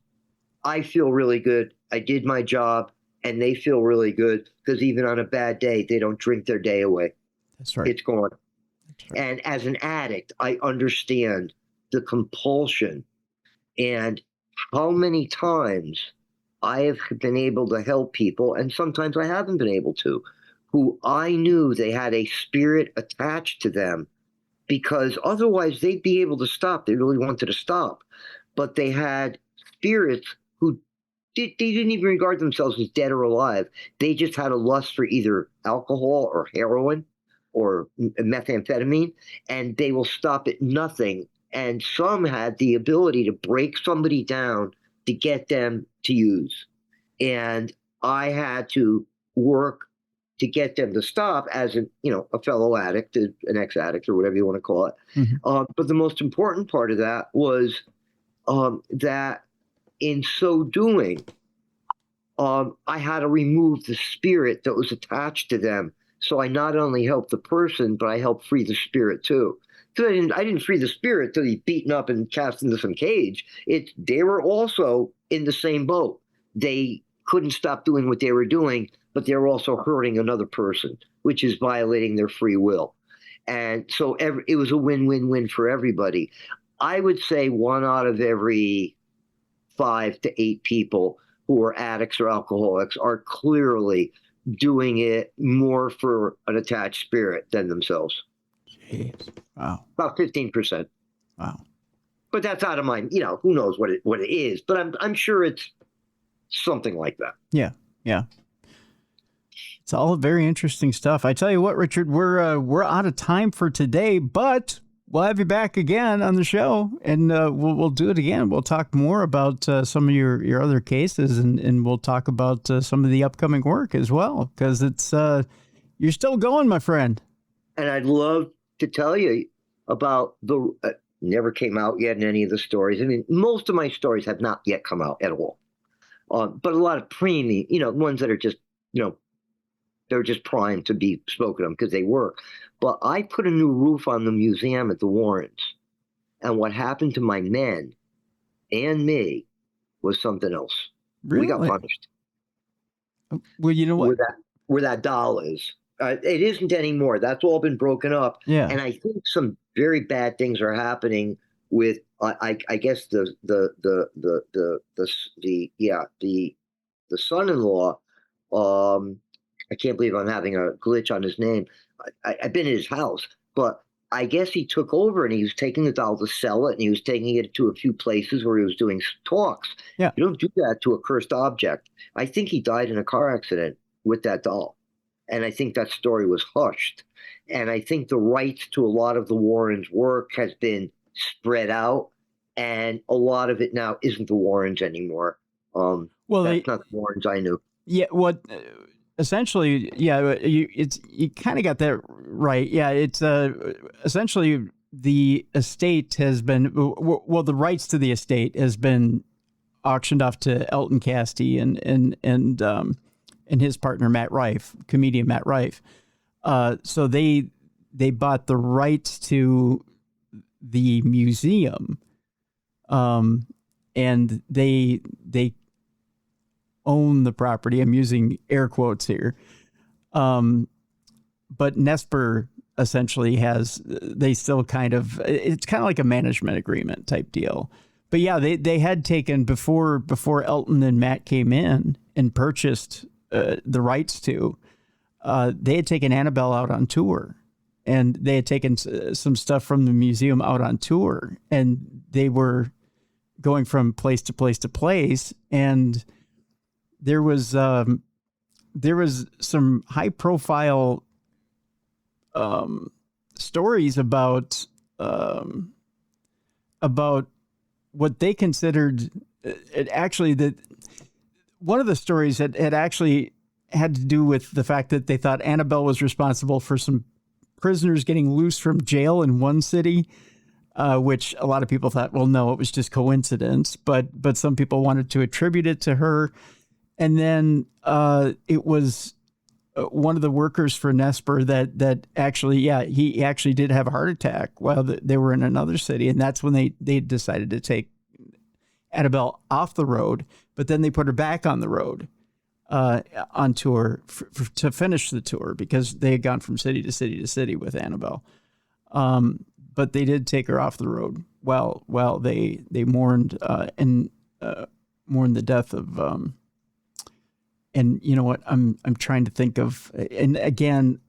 I feel really good. I did my job. And they feel really good because even on a bad day, they don't drink their day away. That's right. It's gone. That's right. And as an addict, I understand the compulsion and how many times I have been able to help people, and sometimes I haven't been able to, who I knew they had a spirit attached to them, because otherwise they'd be able to stop. They really wanted to stop. But they had spirits who they didn't even regard themselves as dead or alive. They just had a lust for either alcohol or heroin or methamphetamine, and they will stop at nothing. And some had the ability to break somebody down to get them to use. And I had to work to get them to stop as a fellow addict, an ex-addict, or whatever you want to call it. Mm-hmm. But the most important part of that was that in so doing, I had to remove the spirit that was attached to them. So I not only helped the person, but I helped free the spirit too. So I didn't free the spirit till he's beaten up and cast into some cage. They were also in the same boat. They couldn't stop doing what they were doing, but they were also hurting another person, which is violating their free will. And so it was a win-win-win for everybody. I would say 1 out of every 5 to 8 people who are addicts or alcoholics are clearly doing it more for an attached spirit than themselves. Jeez. Wow. About 15%. Wow. But that's out of my, who knows what it is, but I'm sure it's something like that. Yeah. Yeah. It's all very interesting stuff. I tell you what, Richard, we're out of time for today, but we'll have you back again on the show, and we'll do it again. We'll talk more about some of your other cases, and we'll talk about some of the upcoming work as well, because it's you're still going, my friend. And I'd love to tell you about the never came out yet in any of the stories. I mean, most of my stories have not yet come out at all. But a lot of preemie, ones that are just, they're just primed to be spoken of because they work. But I put a new roof on the museum at the Warrens. And what happened to my men and me was something else. Really? We got punished. Well, you know what? Where that doll is. It isn't anymore. That's all been broken up. Yeah. And I think some very bad things are happening with, I guess the son-in-law. I can't believe I'm having a glitch on his name. I've been in his house, but I guess he took over and he was taking the doll to sell it, and he was taking it to a few places where he was doing talks. Yeah. You don't do that to a cursed object. I think he died in a car accident with that doll. And I think that story was hushed. And I think the rights to a lot of the Warrens' work has been spread out. And a lot of it now isn't the Warrens anymore. Well, that's not the Warrens I knew. Yeah, essentially, yeah, you kind of got that right. Yeah, it's essentially the estate has been, well, the rights to the estate has been auctioned off to Elton Castee and his partner Matt Rife, comedian Matt Rife. So they bought the rights to the museum, and they own the property. I'm using air quotes here. But Nesper essentially they still it's kind of like a management agreement type deal. But yeah, they had taken before Elton and Matt came in and purchased the rights to, they had taken Annabelle out on tour, and they had taken some stuff from the museum out on tour, and they were going from place to place to place. And there was some high profile stories about what they considered one of the stories had actually had to do with the fact that they thought Annabelle was responsible for some prisoners getting loose from jail in one city, which a lot of people thought, well, no, it was just coincidence. But some people wanted to attribute it to her. And then it was one of the workers for Nesper that actually, he actually did have a heart attack while they were in another city. And that's when they decided to take Annabelle off the road, but then they put her back on the road on tour to finish the tour, because they had gone from city to city to city with Annabelle. But they did take her off the road while they mourned mourned the death of. And you know what? I'm trying to think of, and again,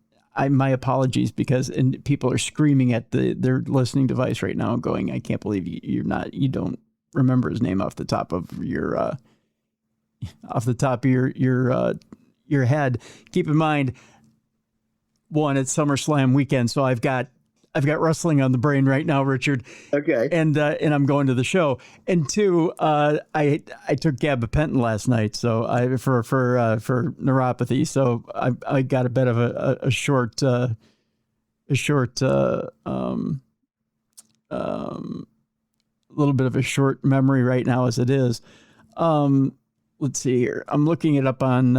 my apologies, because people are screaming at their listening device right now, going, "I can't believe you don't remember his name off the top of your your head." Keep in mind, one, it's SummerSlam weekend, so I've got wrestling on the brain right now, Richard. Okay. And I'm going to the show. And two, I took gabapentin last night, so for neuropathy. So I got a bit of a short little bit of a short memory right now as it is. Let's see here. I'm looking it up on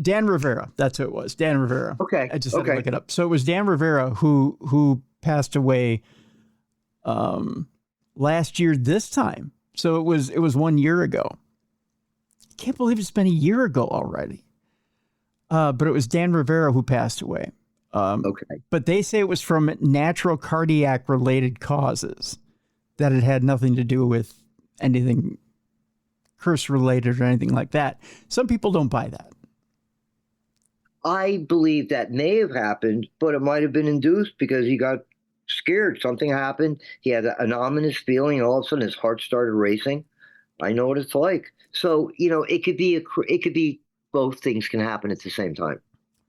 Dan Rivera. That's who it was. Dan Rivera. Okay. I just had to look it up. So it was Dan Rivera who passed away last year this time. So it was 1 year ago. Can't believe it's been a year ago already. But it was Dan Rivera who passed away. Okay. But they say it was from natural cardiac related causes, that it had nothing to do with anything curse related or anything like that. Some people don't buy that. I believe that may have happened, but it might have been induced because he got scared. Something happened. He had an ominous feeling, and all of a sudden his heart started racing. I know what it's like. So, it could be both things can happen at the same time.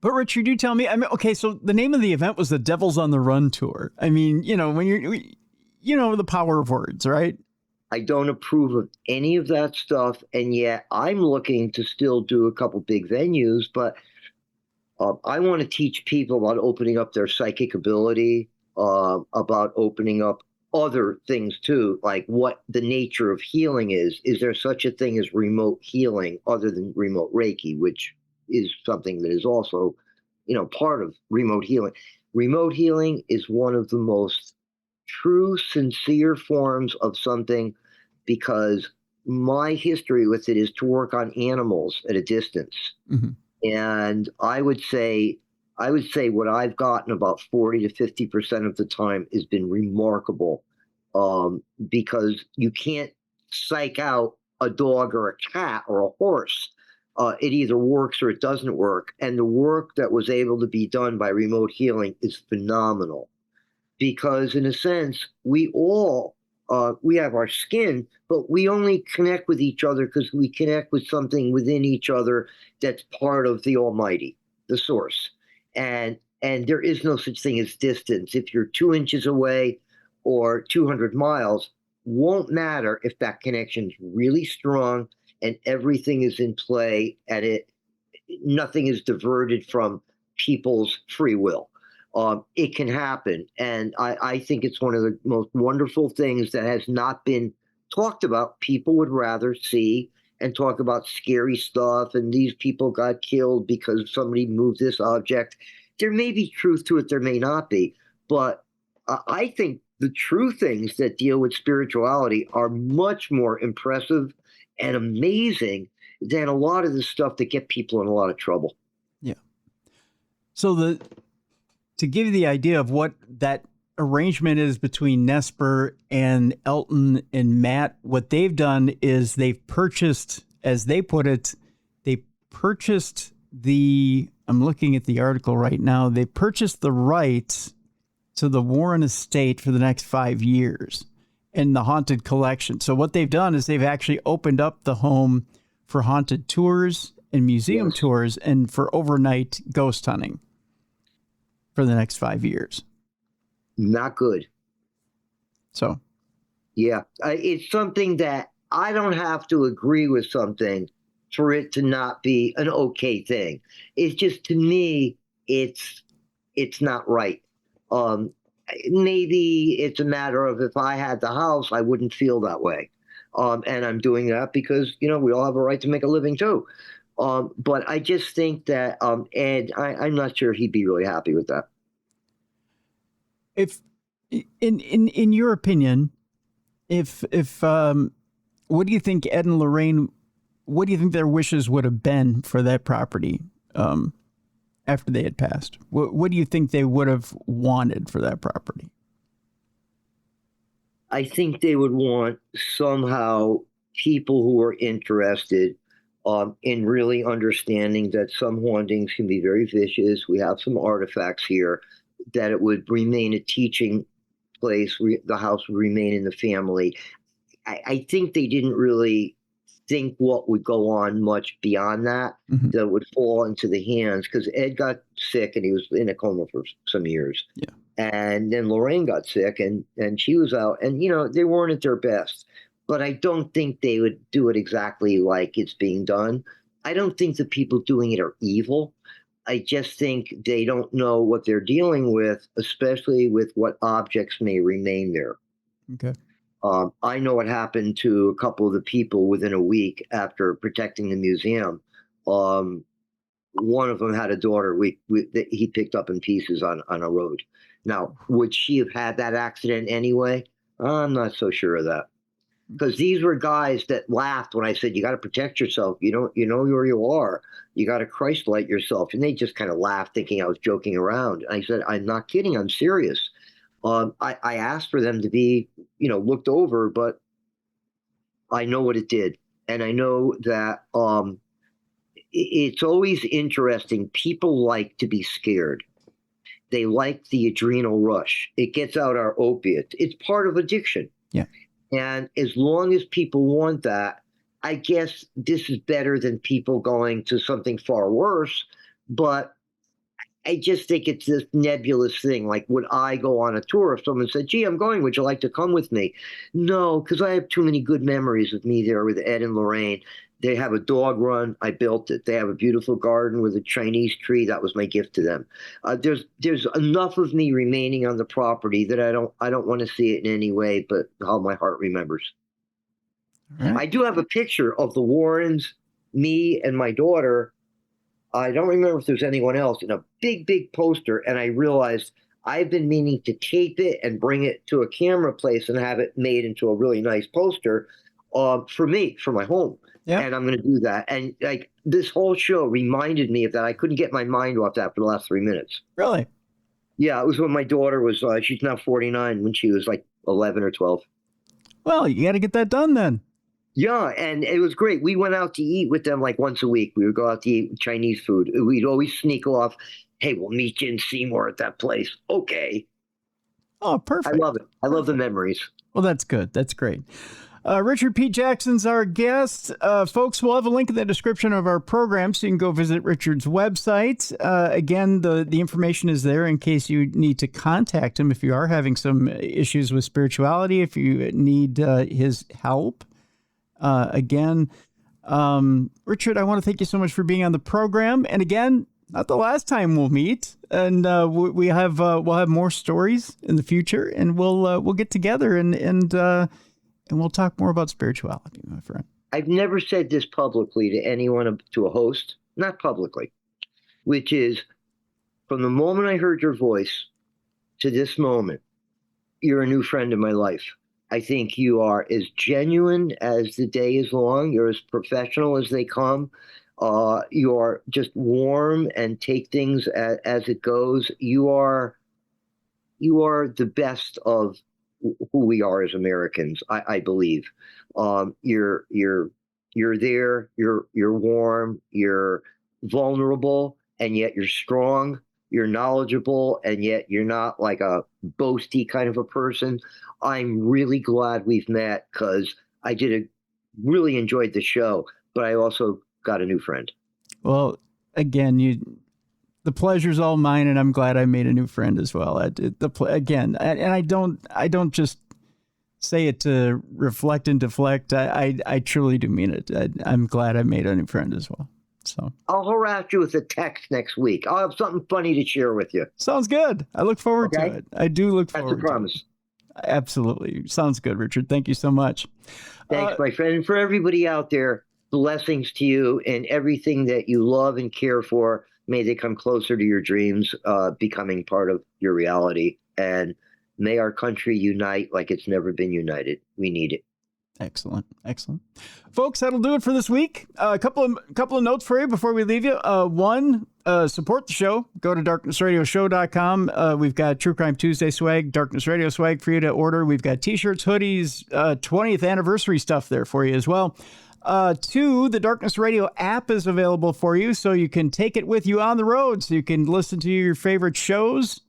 But Richard, you tell me, I mean, okay, so the name of the event was the Devil's on the Run Tour. I mean, when the power of words, right? I don't approve of any of that stuff. And yet I'm looking to still do a couple big venues, but I want to teach people about opening up their psychic ability, about opening up other things too, like what the nature of healing is. Is there such a thing as remote healing other than remote Reiki, which is something that is also, part of remote healing. Remote healing is one of the most true, sincere forms of something, because my history with it is to work on animals at a distance. Mm-hmm. And I would say what I've gotten about 40 to 50% of the time has been remarkable, because you can't psych out a dog or a cat or a horse. It either works or it doesn't work. And the work that was able to be done by remote healing is phenomenal, because in a sense, we all, we have our skin, but we only connect with each other because we connect with something within each other that's part of the Almighty, the source. And there is no such thing as distance. If you're 2 inches away or 200 miles, won't matter if that connection is really strong and everything is in play, and nothing is diverted from people's free will. It can happen. And I think it's one of the most wonderful things that has not been talked about. People would rather see and talk about scary stuff, and these people got killed because somebody moved this object. There may be truth to it, there may not be. But I think the true things that deal with spirituality are much more impressive and amazing than a lot of the stuff that get people in a lot of trouble. Yeah. So to give you the idea of what that arrangement is between Nesper and Elton and Matt, what they've done is they've purchased, as they put it, I'm looking at the article right now, they purchased the rights to the Warren estate for the next 5 years in the haunted collection. So what they've done is they've actually opened up the home for haunted tours and museum tours and for overnight ghost hunting for the next 5 years. Not good. So, yeah, it's something that I don't have to agree with something for it to not be an okay thing. It's just, to me, it's not right. Maybe it's a matter of, if I had the house, I wouldn't feel that way. And I'm doing that because, we all have a right to make a living too. But I just think that Ed, I'm not sure he'd be really happy with that. If in your opinion, if what do you think Ed and Lorraine, what do you think their wishes would have been for that property after they had passed? What do you think they would have wanted for that property? I think they would want somehow people who are interested in really understanding that some hauntings can be very vicious. We have some artifacts here, that it would remain a teaching place. The house would remain in the family. I think they didn't really think what would go on much beyond that, that would fall into the hands, because Ed got sick and he was in a coma for some years. Yeah. And then Lorraine got sick and she was out, and, they weren't at their best. But I don't think they would do it exactly like it's being done. I don't think the people doing it are evil. I just think they don't know what they're dealing with, especially with what objects may remain there. Okay. I know what happened to a couple of the people within a week after protecting the museum. One of them had a daughter that he picked up in pieces on a road. Now, would she have had that accident anyway? I'm not so sure of that. Because these were guys that laughed when I said, you got to protect yourself. You know where you are. You got to Christ-light yourself. And they just kind of laughed, thinking I was joking around. And I said, I'm not kidding. I'm serious. I asked for them to be, looked over, but I know what it did. And I know that it's always interesting. People like to be scared. They like the adrenal rush. It gets out our opiates. It's part of addiction. Yeah. And as long as people want that, I guess this is better than people going to something far worse. But I just think it's this nebulous thing. Like, would I go on a tour if someone said, gee, I'm going, would you like to come with me? No, because I have too many good memories with me there with Ed and Lorraine. They have a dog run. I built it. They have a beautiful garden with a Chinese tree. That was my gift to them. There's enough of me remaining on the property that I don't want to see it in any way but how my heart remembers. Right. I do have a picture of the Warrens, me, and my daughter. I don't remember if there's anyone else in a big, big poster. And I realized I've been meaning to tape it and bring it to a camera place and have it made into a really nice poster for me, for my home. Yep. And I'm going to do that. And like this whole show reminded me of that. I couldn't get my mind off that for the last 3 minutes. Really? Yeah, it was when my daughter was, she's now 49, when she was like 11 or 12. Well, you got to get that done then. Yeah, and it was great. We went out to eat with them like once a week. We would go out to eat Chinese food. We'd always sneak off. Hey, we'll meet you in Seymour at that place. Okay. Oh, perfect. I love it. I love the memories. Well, that's good. That's great. Richard P. Jackson's our guest. Folks, we'll have a link in the description of our program so you can go visit Richard's website. Again, the information is there in case you need to contact him if you are having some issues with spirituality, if you need his help. Again, Richard, I want to thank you so much for being on the program. And again, not the last time we'll meet, and we'll have more stories in the future, and we'll get together and we'll talk more about spirituality, my friend. I've never said this publicly to anyone, to a host, not publicly, which is from the moment I heard your voice to this moment, you're a new friend in my life. I think you are as genuine as the day is long. You're as professional as they come. You are just warm and take things as it goes. You are the best of who we are as Americans, I believe. You're there. You're warm. You're vulnerable, and yet you're strong. You're knowledgeable, and yet you're not like a boasty kind of a person. I'm really glad we've met because I really enjoyed the show, but I also got a new friend. Well, again, the pleasure's all mine, and I'm glad I made a new friend as well. And I don't just say it to reflect and deflect. I truly do mean it. I'm glad I made a new friend as well. So I'll harass you with a text next week. I'll have something funny to share with you. Sounds good. I look forward to it. I do look forward to it. That's a promise. Absolutely. Sounds good, Richard. Thank you so much. Thanks, my friend. And for everybody out there, blessings to you and everything that you love and care for. May they come closer to your dreams, becoming part of your reality. And may our country unite like it's never been united. We need it. Excellent. Excellent. Folks, that'll do it for this week. A couple of notes for you before we leave you. One, support the show. Go to darknessradioshow.com. We've got True Crime Tuesday swag, Darkness Radio swag for you to order. We've got t-shirts, hoodies, 20th anniversary stuff there for you as well. Two, the Darkness Radio app is available for you, so you can take it with you on the road, so you can listen to your favorite shows.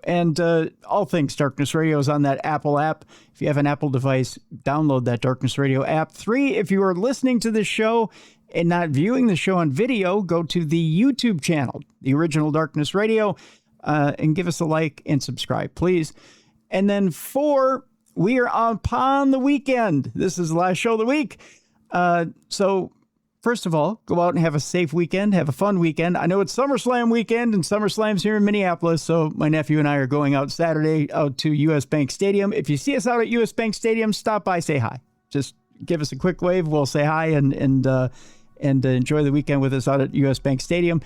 And all things Darkness Radio is on that Apple app. If you have an Apple device, download that Darkness Radio app. 3, if you are listening to this show and not viewing the show on video, go to the YouTube channel, the original Darkness Radio, and give us a like and subscribe, please. And then 4, we are upon the weekend. This is the last show of the week. So first of all, go out and have a safe weekend. Have a fun weekend. I know it's SummerSlam weekend, and SummerSlam's here in Minneapolis, so my nephew and I are going out Saturday out to US Bank Stadium. If you see us out at US Bank Stadium, stop by, say hi. Just give us a quick wave. We'll say hi and enjoy the weekend with us out at US Bank Stadium.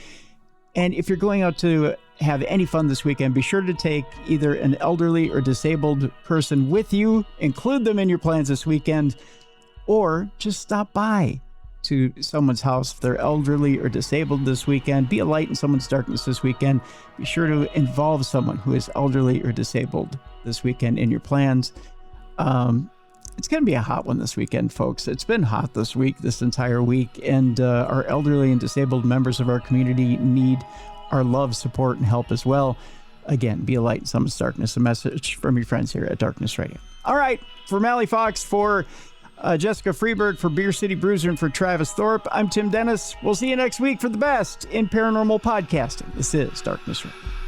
And if you're going out to have any fun this weekend, be sure to take either an elderly or disabled person with you. Include them in your plans this weekend, or just stop by to someone's house if they're elderly or disabled this weekend. Be a light in someone's darkness this weekend. Be sure to involve someone who is elderly or disabled this weekend in your plans. It's going to be a hot one this weekend, folks. It's been hot this entire week, and our elderly and disabled members of our community need our love, support, and help as well. Again, be a light in someone's darkness. A message from your friends here at Darkness Radio. All right, for Mally Fox, for Jessica Freeberg for Beer City Bruiser and for Travis Thorpe. I'm Tim Dennis. We'll see you next week for the best in paranormal podcasting. This is Darkness Radio.